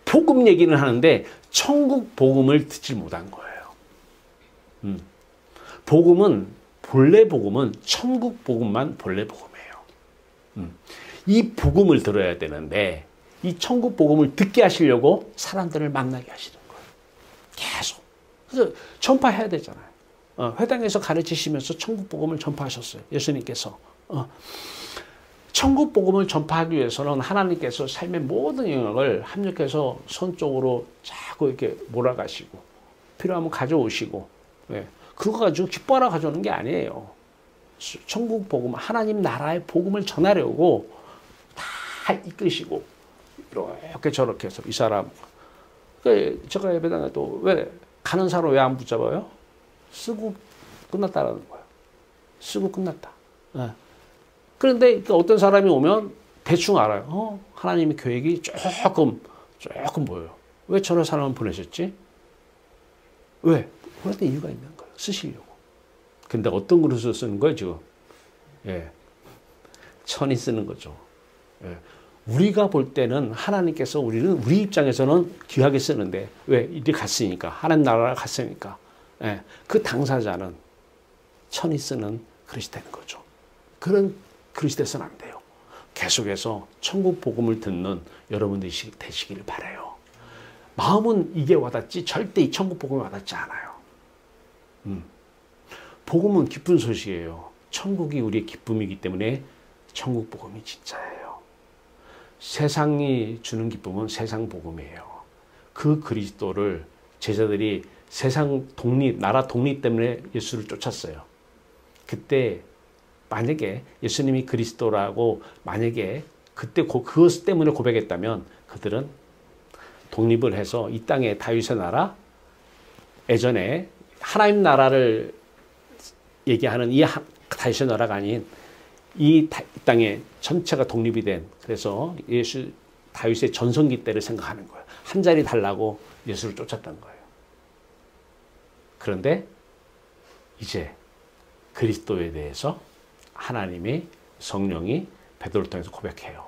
복음 얘기는 하는데 천국 복음을 듣지 못한 거예요. 본래 복음은 천국 복음만 본래 복음이에요. 이 복음을 들어야 되는데 이 천국 복음을 듣게 하시려고 사람들을 만나게 하시는 거예요. 계속. 그래서 전파해야 되잖아요. 회당에서 가르치시면서 천국 복음을 전파하셨어요. 예수님께서. 천국 복음을 전파하기 위해서는 하나님께서 삶의 모든 영역을 합력해서 선 쪽으로 자꾸 이렇게 몰아가시고 필요하면 가져오시고 그거 가지고 기뻐하라 가져오는 게 아니에요. 천국 복음, 하나님 나라의 복음을 전하려고 다 이끄시고 이렇게 저렇게 해서 이 사람 제가 예배당에도 왜 가는 사람 왜 안 붙잡아요? 쓰고 끝났다라는 거예요. 쓰고 끝났다. 그런데 어떤 사람이 오면 대충 알아요. 하나님의 계획이 조금 보여요. 왜 저런 사람을 보내셨지? 왜? 그런데 이유가 있는 거예요. 쓰시려고. 근데 어떤 그릇을 쓰는 거예요, 지금? 천이 쓰는 거죠. 우리가 볼 때는 하나님께서 우리 입장에서는 귀하게 쓰는데, 왜? 이리 갔으니까. 하나님 나라가 갔으니까. 그 당사자는 천이 쓰는 그릇이 되는 거죠. 그런 그릇이 돼서는 안 돼요. 계속해서 천국 복음을 듣는 여러분들이 되시기를 바라요. 마음은 이게 와닿지 절대 이 천국 복음이 와닿지 않아요. 복음은 기쁜 소식이에요. 천국이 우리의 기쁨이기 때문에 천국 복음이 진짜예요. 세상이 주는 기쁨은 세상 복음이에요. 그 그리스도를 제자들이 세상 나라 독립 때문에 예수를 쫓았어요. 그때 만약에 예수님이 그리스도라고 만약에 그때 그것 때문에 고백했다면 그들은 독립을 해서 이 땅에 다윗의 나라, 예전에 하나님 나라를 얘기하는 이 다윗의 나라가 아닌 이 땅에 전체가 독립이 된, 그래서 다윗의 전성기 때를 생각하는 거예요. 한 자리 달라고 예수를 쫓았던 거예요. 그런데 이제 그리스도에 대해서 하나님의 성령이 베드로를 통해서 고백해요.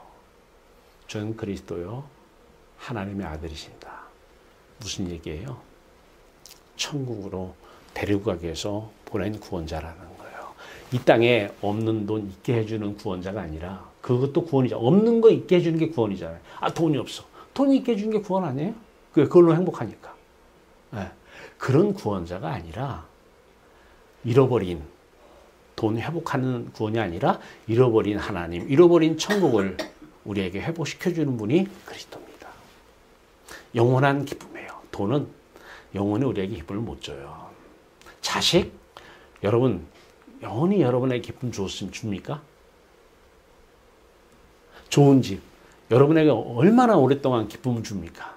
저는 그리스도요, 하나님의 아들이신다. 무슨 얘기예요? 천국으로 데리고 가기 위해서 보낸 구원자라는 거예요. 이 땅에 없는 돈 있게 해주는 구원자가 아니라, 그것도 구원이죠. 없는 거 있게 해주는 게 구원이잖아요. 돈이 없어. 돈이 있게 해주는 게 구원 아니에요? 그걸로 행복하니까. 그런 구원자가 아니라, 잃어버린, 돈 회복하는 구원이 아니라 잃어버린 하나님, 잃어버린 천국을 우리에게 회복시켜주는 분이 그리스도입니다. 영원한 기쁨이에요. 돈은 영원히 우리에게 기쁨을 못 줘요. 자식, 여러분, 영원히 여러분에게 기쁨 줍니까? 좋은 집, 여러분에게 얼마나 오랫동안 기쁨을 줍니까?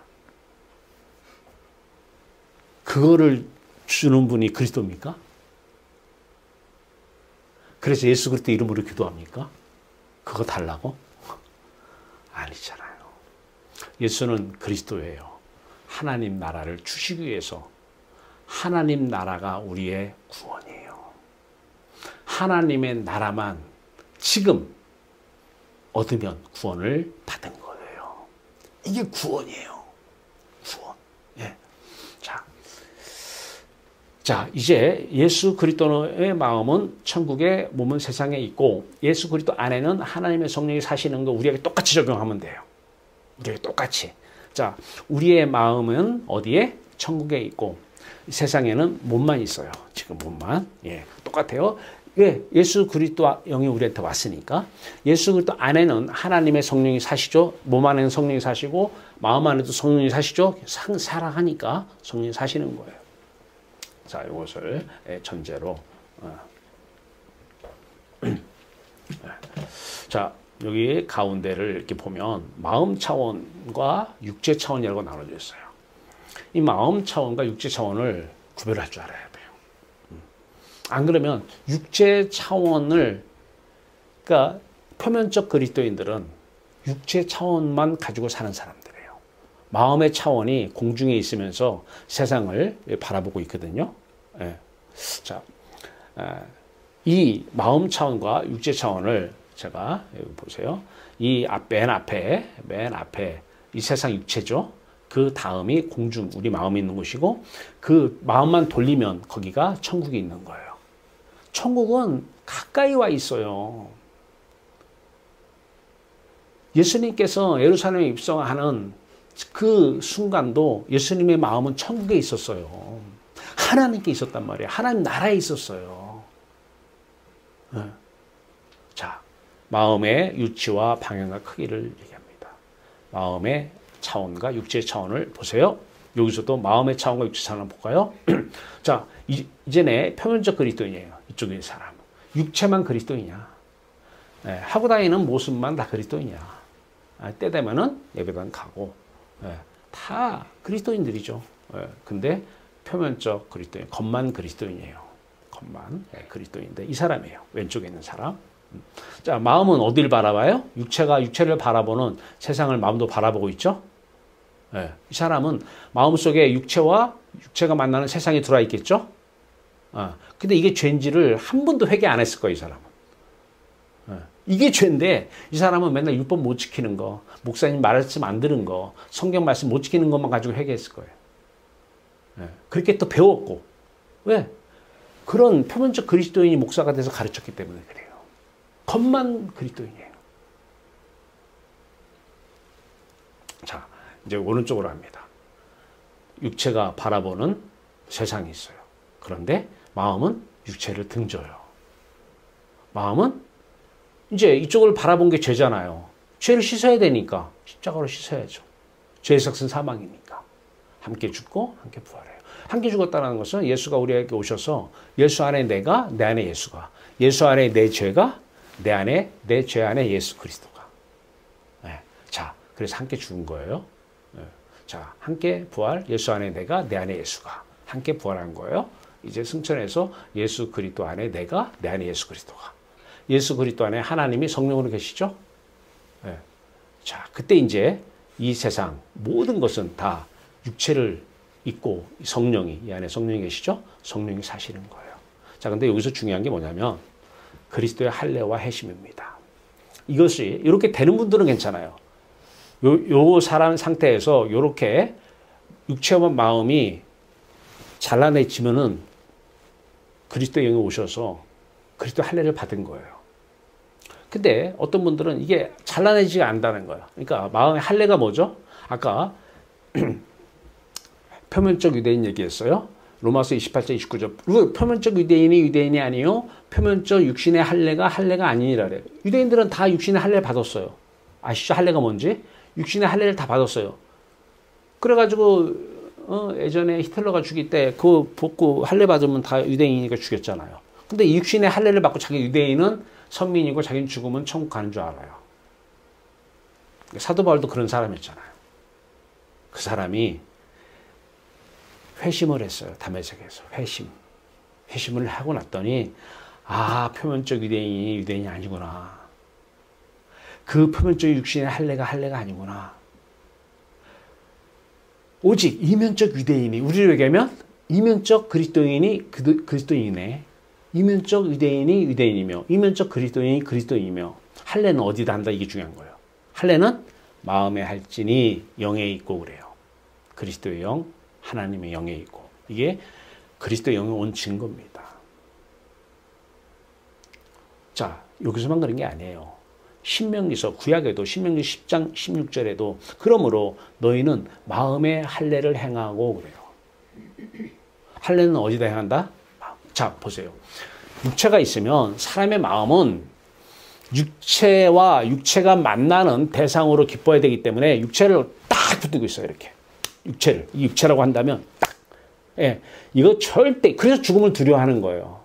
그거를 주는 분이 그리스도입니까? 그래서 예수 그리스도 이름으로 기도합니까? 그거 달라고? 아니잖아요. 예수는 그리스도예요. 하나님 나라를 주시기 위해서 하나님 나라가 우리의 구원이에요. 하나님의 나라만 지금 얻으면 구원을 받은 거예요. 이게 구원이에요. 구원. 자, 이제 예수 그리스도의 마음은 천국에, 몸은 세상에 있고, 예수 그리스도 안에는 하나님의 성령이 사시는 거 우리에게 똑같이 적용하면 돼요. 우리에게 똑같이. 자, 우리의 마음은 어디에? 천국에 있고, 세상에는 몸만 있어요. 지금 몸만. 똑같아요. 예수 그리스도 영이 우리한테 왔으니까. 예수 그리스도 안에는 하나님의 성령이 사시죠. 몸 안에는 성령이 사시고, 마음 안에도 성령이 사시죠. 사랑하니까 성령이 사시는 거예요. 자, 이것을 전제로. 자, 여기 가운데를 이렇게 보면 마음 차원과 육체 차원이라고 나눠져 있어요. 이 마음 차원과 육체 차원을 구별할 줄 알아야 돼요. 안 그러면 육체 차원을, 그러니까 표면적 그리스도인들은 육체 차원만 가지고 사는 사람들이에요. 마음의 차원이 공중에 있으면서 세상을 바라보고 있거든요. 자, 이 마음 차원과 육체 차원을 제가 여기 보세요. 맨 앞에 이 세상 육체죠. 그 다음이 공중, 우리 마음이 있는 곳이고, 그 마음만 돌리면 거기가 천국이 있는 거예요. 천국은 가까이 와 있어요. 예수님께서 예루살렘에 입성하는 그 순간도 예수님의 마음은 천국에 있었어요. 하나님께 있었단 말이에요. 하나님 나라에 있었어요. 자, 마음의 유치와 방향과 크기를 얘기합니다. 마음의 차원과 육체의 차원을 보세요. 여기서도 마음의 차원과 육체 차원을 볼까요? 자, 이제는 표면적 그리스도인이에요. 이쪽의 사람. 육체만 그리스도인이야. 하고 다니는 모습만 다 그리스도인이야. 때 되면은 예배당 가고 다 그리스도인들이죠. 근데 표면적 그리스도인, 겉만 그리스도인이에요. 겉만 그리스도인인데 이 사람이에요. 왼쪽에 있는 사람. 자, 마음은 어디를 바라봐요? 육체를 바라보는 세상을 마음도 바라보고 있죠. 이 사람은 마음속에 육체가 만나는 세상에 들어와 있겠죠. 근데 이게 죄인지를 한 번도 회개 안 했을 거예요, 이 사람은. 이게 죄인데 이 사람은 맨날 율법 못 지키는 거, 목사님 말씀 안 들은 거, 성경 말씀 못 지키는 것만 가지고 회개했을 거예요. 그렇게 또 배웠고. 왜? 그런 표면적 그리스도인이 목사가 돼서 가르쳤기 때문에 그래요. 겉만 그리스도인이에요. 자, 이제 오른쪽으로 합니다. 육체가 바라보는 세상이 있어요. 그런데 마음은 육체를 등져요. 마음은 이제 이쪽을 바라본 게 죄잖아요. 죄를 씻어야 되니까 십자가로 씻어야죠. 죄의 삭은 사망이니까. 함께 죽고 함께 부활해요. 함께 죽었다는 것은 예수가 우리에게 오셔서 예수 안에 내가, 내 안에 예수가, 예수 안에 내 죄가, 내 죄 안에 예수 그리스도가. 자, 그래서 함께 죽은 거예요. 자, 함께 부활, 예수 안에 내가, 내 안에 예수가. 함께 부활한 거예요. 이제 승천해서 예수 그리스도 안에 내가, 내 안에 예수 그리스도가. 예수 그리스도 안에 하나님이 성령으로 계시죠? 자, 그때 이제 이 세상 모든 것은 다 육체를 있고 성령이, 이 안에 성령이 계시죠? 성령이 사시는 거예요. 자, 근데 여기서 중요한 게 뭐냐면 그리스도의 할례와 회심입니다. 이것이 이렇게 되는 분들은 괜찮아요. 요 사람 상태에서 이렇게 육체와 마음이 잘라내지면은 그리스도의 영이 오셔서 그리스도 할례를 받은 거예요. 근데 어떤 분들은 이게 잘라내지가 않는다는 거예요. 그러니까 마음의 할례가 뭐죠? 아까 표면적 유대인 얘기했어요. 로마서 28장 29절. 표면적 유대인이 아니요. 표면적 육신의 할례가 아니니라 그래요. 유대인들은 다 육신의 할례를 받았어요. 아시죠? 할례가 뭔지? 육신의 할례를 다 받았어요. 그래가지고 예전에 히틀러가 죽일 때 그 복구 할례 받으면 다 유대인이니까 죽였잖아요. 근데 이 육신의 할례를 받고 자기 유대인은 선민이고 자기는 죽으면 천국 가는 줄 알아요. 사도 바울도 그런 사람이었잖아요. 그 사람이 회심을 했어요. 다메섹에서 회심을 하고 났더니 표면적 유대인이 아니구나. 그 표면적 육신의 할례가 아니구나. 오직 이면적 유대인이, 우리로 얘기하면 이면적 그리스도인이 그리스도인이네. 이면적 유대인이 유대인이며 이면적 그리스도인이 그리스도인이며 할례는 어디다 한다, 이게 중요한 거예요. 할례는 마음에 할지니 영에 있고 그래요. 그리스도의 영, 하나님의 영에 있고. 이게 그리스도의 영이 온 증거입니다. 자, 여기서만 그런 게 아니에요. 신명기서 구약에도 신명기 10장 16절에도 그러므로 너희는 마음의 할례를 행하고 그래요. 할례는 어디다 행한다? 자, 보세요. 육체가 있으면 사람의 마음은 육체가 만나는 대상으로 기뻐야 되기 때문에 육체를 딱 붙들고 있어요. 이렇게. 육체라고 한다면 딱. 이거 절대, 그래서 죽음을 두려워하는 거예요.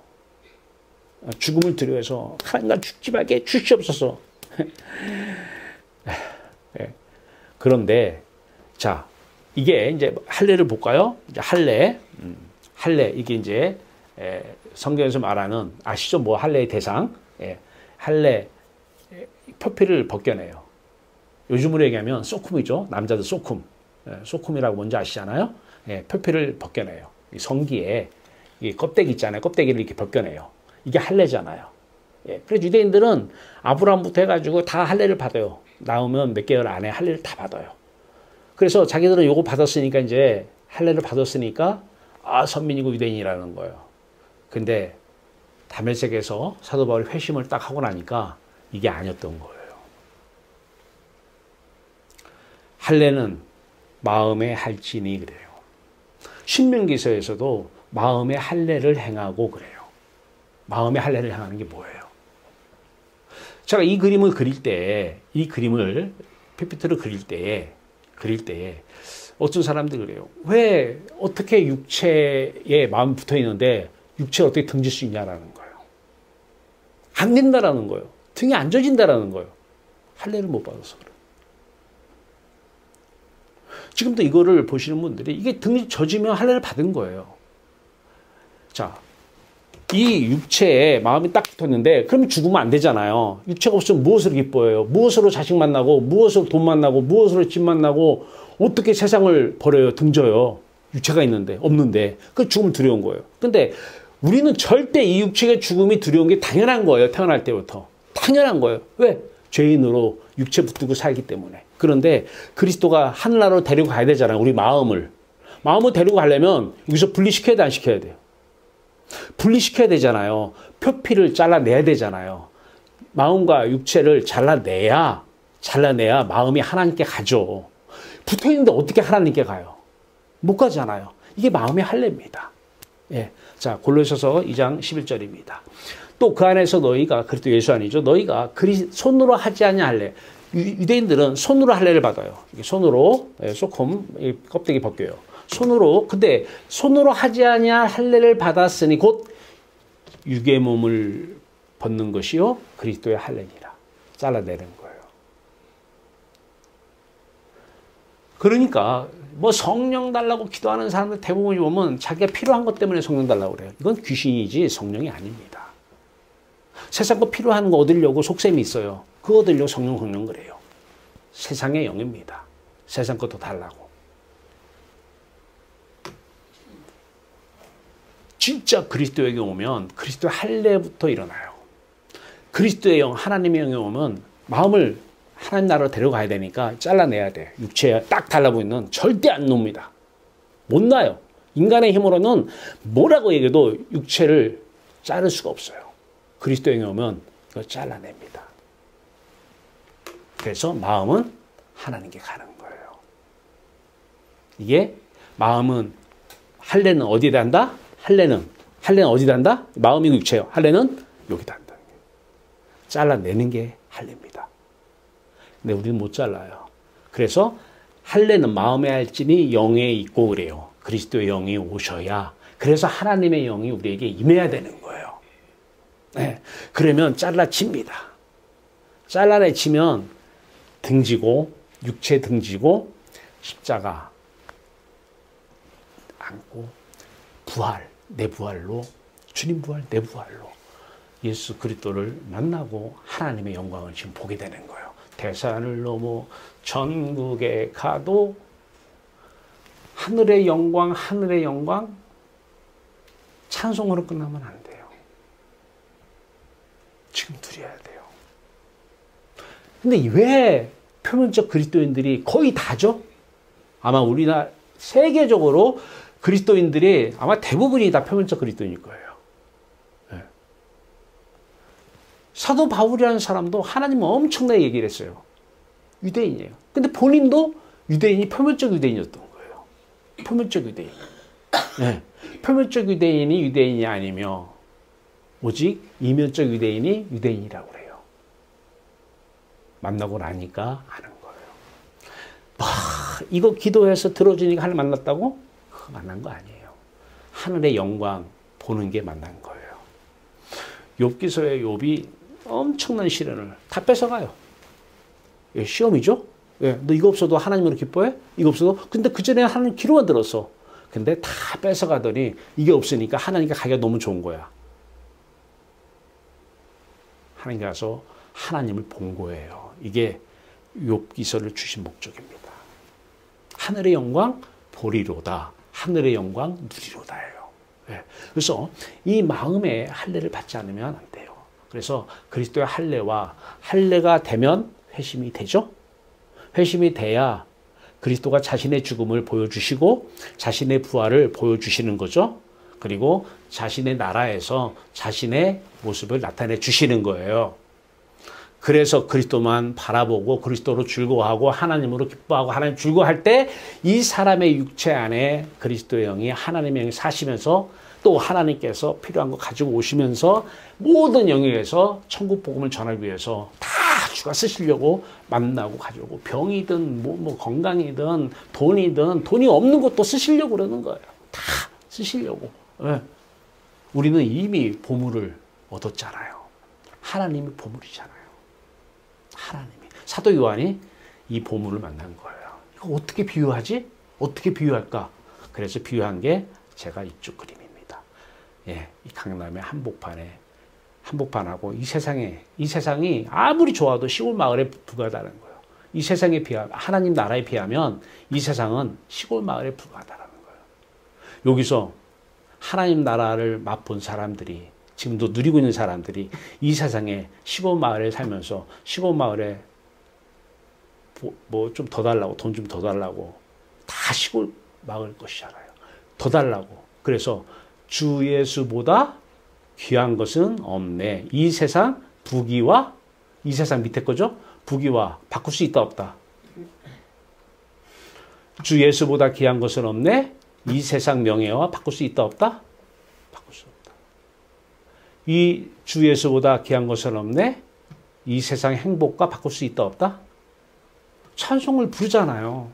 죽음을 두려워해서 하나님 죽지 말게 주시옵소서. 그런데 자, 이게 이제 할례를 볼까요? 이제 할례 이게 이제 성경에서 말하는, 아시죠? 뭐 할례의 대상, 할례 표피를 벗겨내요. 요즘으로 얘기하면 소쿰이죠. 남자들 소쿰. 소쿰이라고 뭔지 아시잖아요? 표피를 벗겨내요. 이 성기에 이 껍데기 있잖아요. 껍데기를 이렇게 벗겨내요. 이게 할례잖아요. 그래서 유대인들은 아브라함부터 해가지고 다 할례를 받아요. 나오면 몇 개월 안에 할례를 다 받아요. 그래서 자기들은 요거 받았으니까, 이제 할례를 받았으니까 선민이고 유대인이라는 거예요. 근데 다메섹에서 사도 바울이 회심을 딱 하고 나니까 이게 아니었던 거예요. 할례는 마음에 할지니 그래요. 신명기서에서도 마음의 할례를 행하고 그래요. 마음의 할례를 행하는 게 뭐예요? 제가 이 그림을 그릴 때, 이 그림을 PPT를 그릴 때에 어떤 사람들이 그래요. 왜 어떻게 육체에 마음이 붙어 있는데 육체를 어떻게 등질 수 있냐라는 거예요. 안 된다라는 거예요. 등이 안 젖인다라는 거예요. 할례를 못 받아서 그래요. 지금도 이거를 보시는 분들이 이게 등이 젖으면 할례를 받은 거예요. 자, 이 육체에 마음이 딱 붙었는데 그럼 죽으면 안 되잖아요. 육체가 없으면 무엇으로 기뻐해요? 무엇으로 자식 만나고 무엇으로 돈 만나고 무엇으로 집 만나고 어떻게 세상을 버려요? 등져요. 육체가 있는데 없는데 그 죽으면 두려운 거예요. 근데 우리는 절대 이 육체의 죽음이 두려운 게 당연한 거예요. 태어날 때부터. 당연한 거예요. 왜? 죄인으로 육체 붙들고 살기 때문에. 그런데 그리스도가 하늘나라로 데리고 가야 되잖아요. 우리 마음을. 마음을 데리고 가려면 여기서 분리시켜야 돼, 안 시켜야 돼요? 분리시켜야 되잖아요. 표피를 잘라내야 되잖아요. 마음과 육체를 잘라내야 마음이 하나님께 가죠. 붙어있는데 어떻게 하나님께 가요? 못 가잖아요. 이게 마음의 할례입니다. 예. 자, 골로새서 2장 11절입니다. 또 그 안에서 너희가, 그리스도 예수 아니죠? 너희가 손으로 하지 아니한 할례. 유대인들은 손으로 할례를 받아요. 손으로, 소금, 껍데기 벗겨요. 손으로, 근데 손으로 하지 아니한 할례를 받았으니 곧 육의 몸을 벗는 것이요 그리스도의 할례니라. 잘라내는 거예요. 그러니까 뭐 성령 달라고 기도하는 사람들 대부분이 보면 자기가 필요한 것 때문에 성령 달라고 그래요. 이건 귀신이지 성령이 아닙니다. 세상 거 필요한 거 얻으려고 속셈이 있어요. 그거 얻으려고 성령 그래요. 세상의 영입니다. 세상 것도 달라고. 진짜 그리스도에게 오면 그리스도의 할례부터 일어나요. 그리스도의 영, 하나님의 영이 오면 마음을 하나님 나라로 데려가야 되니까 잘라내야 돼. 육체에 딱 달라붙는 절대 안 놉니다. 못 놔요. 인간의 힘으로는 뭐라고 얘기해도 육체를 자를 수가 없어요. 그리스도의 영이 오면 이걸 잘라냅니다. 그래서 마음은 하나님께 가는 거예요. 이게 마음은 할례는 어디에 단다? 할례는 어디다 한다? 마음이고 육체예요. 할례는 여기다 한다. 잘라내는 게 할례입니다. 근데 우리는 못 잘라요. 그래서 할례는 마음의 할진이 영에 있고 그래요. 그리스도의 영이 오셔야. 그래서 하나님의 영이 우리에게 임해야 되는 거예요. 네. 그러면 잘라칩니다. 잘라내치면 등지고 육체 등지고 십자가 안고 부활, 내 부활로, 주님 부활, 내 부활로 예수 그리스도를 만나고 하나님의 영광을 지금 보게 되는 거예요. 대산을 넘어 전국에 가도 하늘의 영광 찬송으로 끝나면 안 돼요. 지금 누려야 돼요. 근데 왜 표면적 그리스도인들이 거의 다죠? 아마 우리나라 세계적으로 그리스도인들이 아마 대부분이 다 표면적 그리스도인일 거예요. 네. 사도 바울이라는 사람도 하나님은 엄청나게 얘기를 했어요. 유대인이에요. 근데 본인도 유대인이 표면적 유대인이었던 거예요. 표면적 유대인. 네. 표면적 유대인이 유대인이 아니며 오직 이면적 유대인이 유대인이라고 그래요. 만나고 나니까 아는 거예요. 이거 기도해서 들어주니까 하나님 만났다고? 그거 만난 거 아니에요. 하늘의 영광 보는 게 만난 거예요. 욥기서의 욥이 엄청난 시련을 다 뺏어가요. 예, 시험이죠? 예, 너 이거 없어도 하나님으로 기뻐해? 이거 없어도? 근데 그 전에 하나님 기로만 들었어. 근데 다 뺏어가더니 이게 없으니까 하나님께 가기가 너무 좋은 거야. 하나님 가서 하나님을 본 거예요. 이게 욥기서를 주신 목적입니다. 하늘의 영광 보리로다. 하늘의 영광 누리로다예요. 네. 그래서 이 마음의 할례를 받지 않으면 안 돼요. 그래서 그리스도의 할례가 되면 회심이 되죠. 회심이 돼야 그리스도가 자신의 죽음을 보여주시고 자신의 부활을 보여주시는 거죠. 그리고 자신의 나라에서 자신의 모습을 나타내 주시는 거예요. 그래서 그리스도만 바라보고 그리스도로 즐거워하고 하나님으로 기뻐하고 하나님 즐거워할 때 이 사람의 육체 안에 그리스도의 영이 하나님의 영이 사시면서 또 하나님께서 필요한 거 가지고 오시면서 모든 영역에서 천국 복음을 전하기 위해서 다 주가 쓰시려고 만나고 가져오고 병이든 뭐 건강이든 돈이든 돈이 없는 것도 쓰시려고 그러는 거예요. 다 쓰시려고. 네. 우리는 이미 보물을 얻었잖아요. 하나님이 보물이잖아요. 하나님이. 사도 요한이 이 보물을 만난 거예요. 이거 어떻게 비유하지? 어떻게 비유할까? 그래서 비유한 게 제가 이쪽 그림입니다. 예, 이 강남의 한복판하고 이 세상이 아무리 좋아도 시골 마을에 불과하다는 거예요. 이 세상에 비하면, 하나님 나라에 비하면 이 세상은 시골 마을에 불과하다는 거예요. 여기서 하나님 나라를 맛본 사람들이, 지금도 누리고 있는 사람들이 이 세상에 시골 마을에 살면서 시골 마을에 뭐 좀 더 달라고, 돈 좀 더 달라고, 다 시골 마을 것이잖아요. 더 달라고. 그래서 주 예수보다 귀한 것은 없네. 이 세상 부귀와, 이 세상 밑에 거죠? 부귀와 바꿀 수 있다 없다. 주 예수보다 귀한 것은 없네. 이 세상 명예와 바꿀 수 있다 없다? 바꿀 수 없다. 이 주 예수보다 귀한 것은 없네. 이 세상 행복과 바꿀 수 있다 없다? 찬송을 부르잖아요.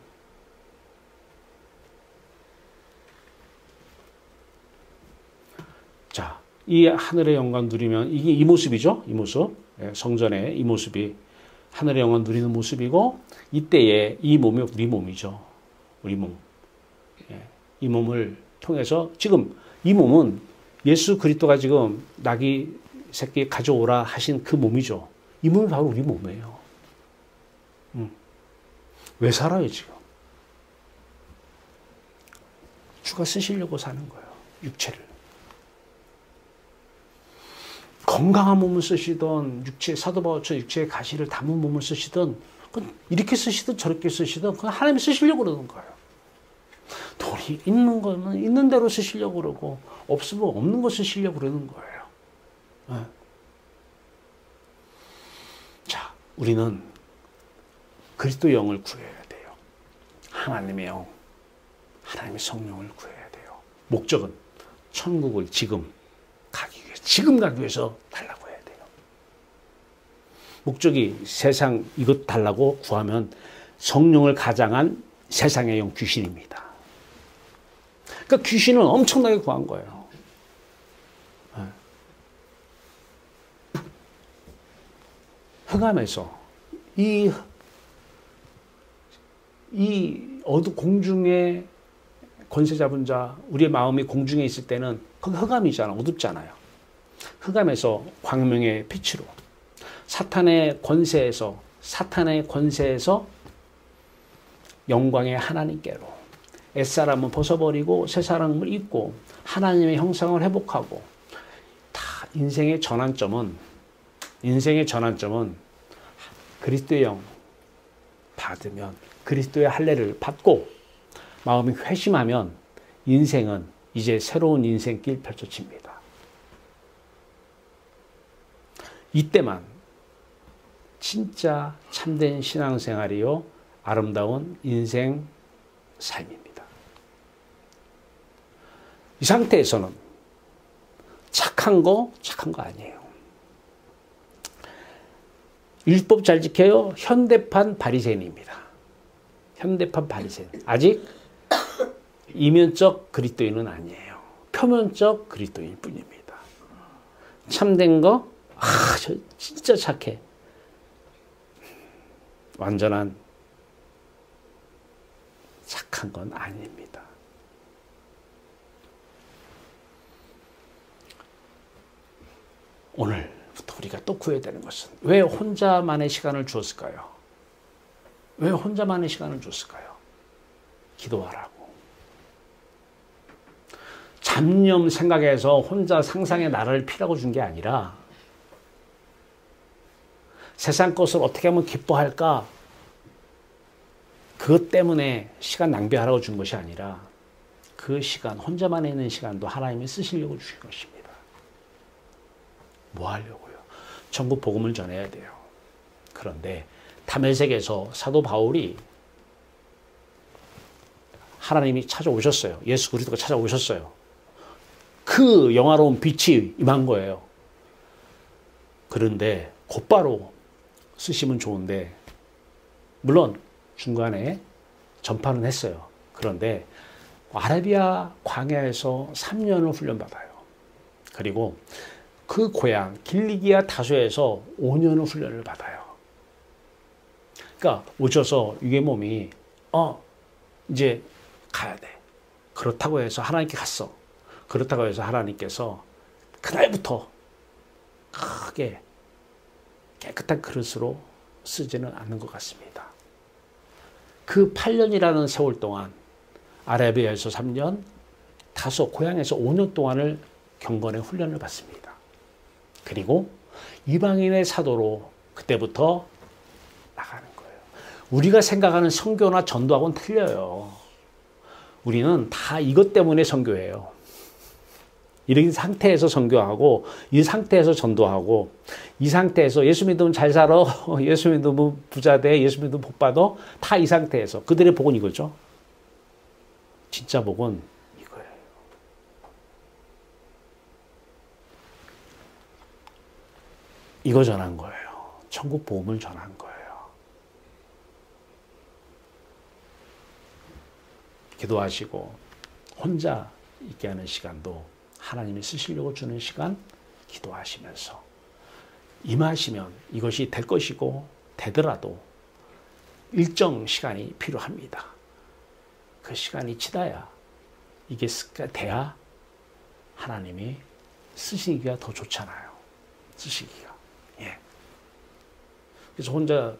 자, 이 하늘의 영광 누리면 이게 이 모습이죠. 이 모습. 성전의 이 모습이 하늘의 영광 누리는 모습이고, 이때에 이 몸이 우리 몸이죠. 우리 몸. 이 몸을 통해서 지금 이 몸은 예수 그리스도가 지금 나귀 새끼 가져오라 하신 그 몸이죠. 이 몸이 바로 우리 몸이에요. 왜 살아요 지금? 주가 쓰시려고 사는 거예요. 육체를. 건강한 몸을 쓰시던 사도 바울처럼 육체의 가시를 담은 몸을 쓰시던 이렇게 쓰시든 저렇게 쓰시든 그건 하나님이 쓰시려고 그러는 거예요. 돈이 있는 거는 있는 대로 쓰시려고 그러고 없으면 없는 거 쓰시려고 그러는 거예요. 네. 자, 우리는 그리스도 영을 구해야 돼요. 하나님의 영, 하나님의 성령을 구해야 돼요. 목적은 천국을 지금 가기 위해서 달라고 해야 돼요. 목적이 세상 이것 달라고 구하면 성령을 가장한 세상의 영 귀신입니다. 그러니까 귀신은 엄청나게 구한 거예요. 흑암에서 이 공중에 권세 잡은 자, 우리의 마음이 공중에 있을 때는 거기 흑암이잖아, 어둡잖아요. 흑암에서 광명의 빛으로 사탄의 권세에서 영광의 하나님께로 옛사람은 벗어버리고 새 사람을 입고 하나님의 형상을 회복하고, 다 인생의 전환점은 그리스도의 영 받으면, 그리스도의 할례를 받고 마음이 회심하면 인생은 이제 새로운 인생길 펼쳐집니다. 이때만 진짜 참된 신앙생활이요, 아름다운 인생 삶입니다. 이 상태에서는 착한 거 아니에요. 율법 잘 지켜요? 현대판 바리새인입니다. 현대판 바리새인. 아직 이면적 그리스도인은 아니에요. 표면적 그리스도인 뿐입니다. 참된 거, 저 진짜 착해. 완전한 착한 건 아닙니다. 오늘부터 우리가 또 구해야 되는 것은, 왜 혼자만의 시간을 주었을까요? 왜 혼자만의 시간을 줬을까요? 기도하라고. 잡념 생각에서 혼자 상상의 나라를 피라고 준 게 아니라, 세상 것을 어떻게 하면 기뻐할까? 그것 때문에 시간 낭비하라고 준 것이 아니라, 그 시간, 혼자만 있는 시간도 하나님이 쓰시려고 주신 것입니다. 뭐 하려고요? 전국 복음을 전해야 돼요. 그런데 다메섹에서 사도 바울이 하나님이 찾아오셨어요. 예수 그리스도가 찾아오셨어요. 그 영화로운 빛이 임한 거예요. 그런데 곧바로 쓰시면 좋은데 물론 중간에 전파는 했어요. 그런데 아라비아 광야에서 3년을 훈련받아요. 그리고 그 고향 길리기아 다소에서 5년을 훈련을 받아요. 그러니까 오셔서 유괴몸이 이제 가야 돼. 그렇다고 해서 하나님께 갔어. 그렇다고 해서 하나님께서 그날부터 크게 깨끗한 그릇으로 쓰지는 않는 것 같습니다. 그 8년이라는 세월 동안 아라비아에서 3년, 다소 고향에서 5년 동안을 경건의 훈련을 받습니다. 그리고 이방인의 사도로 그때부터 나가는 거예요. 우리가 생각하는 선교나 전도하고는 틀려요. 우리는 다 이것 때문에 선교해요. 이런 상태에서 선교하고 이 상태에서 전도하고 이 상태에서 예수 믿으면 잘 살아, 예수 믿으면 부자 돼, 예수 믿으면 복 받아, 다 이 상태에서 그들의 복은 이거죠. 진짜 복은 이거예요. 이거 전한 거예요. 천국 복음을 전한 거예요. 기도하시고 혼자 있게 하는 시간도 하나님이 쓰시려고 주는 시간 기도하시면서 임하시면 이것이 될 것이고 되더라도 일정 시간이 필요합니다. 그 시간이 지나야 이게 돼야 하나님이 쓰시기가 더 좋잖아요. 쓰시기가. 예. 그래서 혼자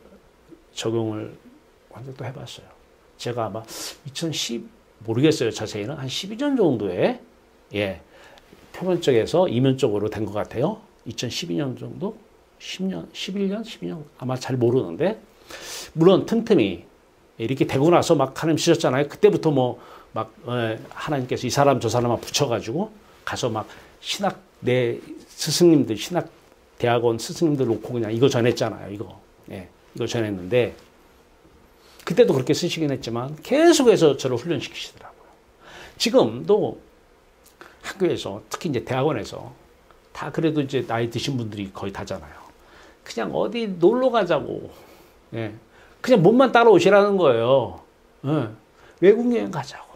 적용을 혼자 또 해봤어요. 제가 아마 2010 모르겠어요. 자세히는 한 12년 정도에 표면적에서 이면적으로 된 것 같아요. 2012년 정도? 10년, 11년, 12년 아마 잘 모르는데 물론 틈틈이 이렇게 되고 나서 막 하나님 쓰셨잖아요. 그때부터 뭐 막 하나님께서 이 사람 저 사람만 붙여가지고 가서 막 신학 내 스승님들 신학 대학원 스승님들 놓고 그냥 이거 전했잖아요. 이거 전했는데 그때도 그렇게 쓰시긴 했지만 계속해서 저를 훈련시키시더라고요. 지금도 학교에서 특히 이제 대학원에서 다 그래도 이제 나이 드신 분들이 거의 다잖아요. 그냥 어디 놀러 가자고. 그냥 몸만 따라오시라는 거예요. 외국 여행 가자고.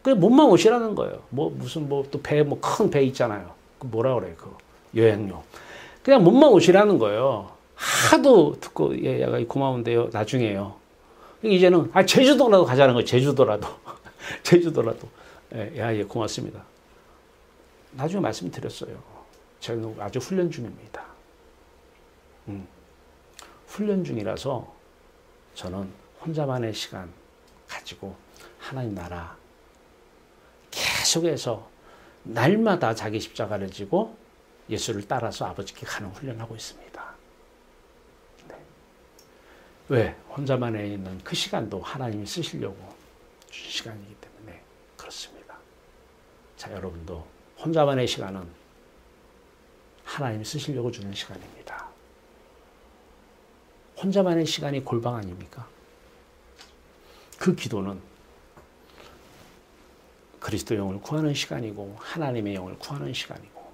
그냥 몸만 오시라는 거예요. 무슨 또 배, 큰 배 있잖아요. 그 뭐라 그래, 그 여행료. 그냥 몸만 오시라는 거예요. 하도 듣고, 야가 고마운데요. 나중에요. 이제는, 제주도라도 가자는 거예요. 제주도라도. 제주도라도. 예, 고맙습니다. 나중에 말씀드렸어요. 저는 아주 훈련 중입니다. 훈련 중이라서 저는 혼자만의 시간 가지고 하나님 나라 계속해서 날마다 자기 십자가를 지고 예수를 따라서 아버지께 가는 훈련하고 있습니다. 네. 왜? 혼자만에 있는 그 시간도 하나님이 쓰시려고 주신 시간이기 때문에 그렇습니다. 자, 여러분도 혼자만의 시간은 하나님이 쓰시려고 주는 시간입니다. 혼자만의 시간이 골방 아닙니까? 그 기도는 그리스도 영을 구하는 시간이고 하나님의 영을 구하는 시간이고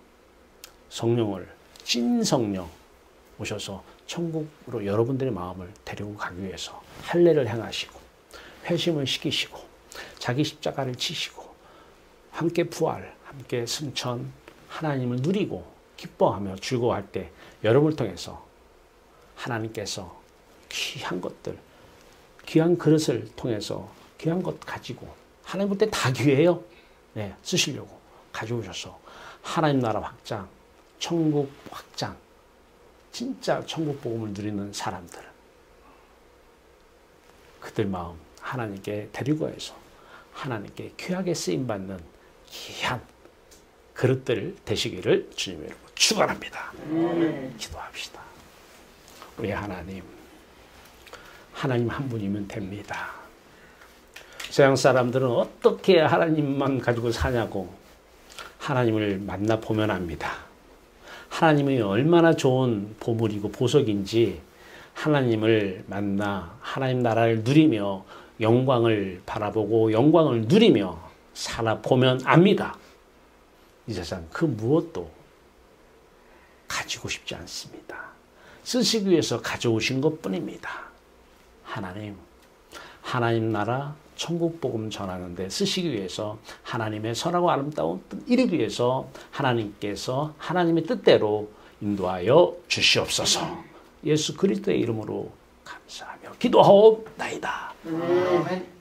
성령을 찐 성령 오셔서 천국으로 여러분들의 마음을 데리고 가기 위해서 할례를 행하시고 회심을 시키시고 자기 십자가를 지시고 함께 부활, 함께 승천, 하나님을 누리고 기뻐하며 즐거워할 때 여러분을 통해서 하나님께서 귀한 것들, 귀한 그릇을 통해서 귀한 것 가지고 하나님 볼 때 다 귀해요. 쓰시려고 가져오셔서 하나님 나라 확장, 천국 확장, 진짜 천국 복음을 누리는 사람들, 그들 마음 하나님께 데리고 해서 하나님께 귀하게 쓰임받는 귀한 그릇들 되시기를 주님의 이름으로 축원합니다. 기도합시다. 우리 하나님 한 분이면 됩니다. 서양 사람들은 어떻게 하나님만 가지고 사냐고 하나님을 만나보면 압니다. 하나님이 얼마나 좋은 보물이고 보석인지 하나님을 만나 하나님 나라를 누리며 영광을 바라보고 영광을 누리며 살아보면 압니다. 이 세상 그 무엇도 가지고 싶지 않습니다. 쓰시기 위해서 가져오신 것뿐입니다. 하나님 나라 천국 복음 전하는데 쓰시기 위해서 하나님의 선하고 아름다운 뜻 이루기 위해서 하나님께서 하나님의 뜻대로 인도하여 주시옵소서. 예수 그리스도의 이름으로 감사하며 기도하옵나이다. 아멘.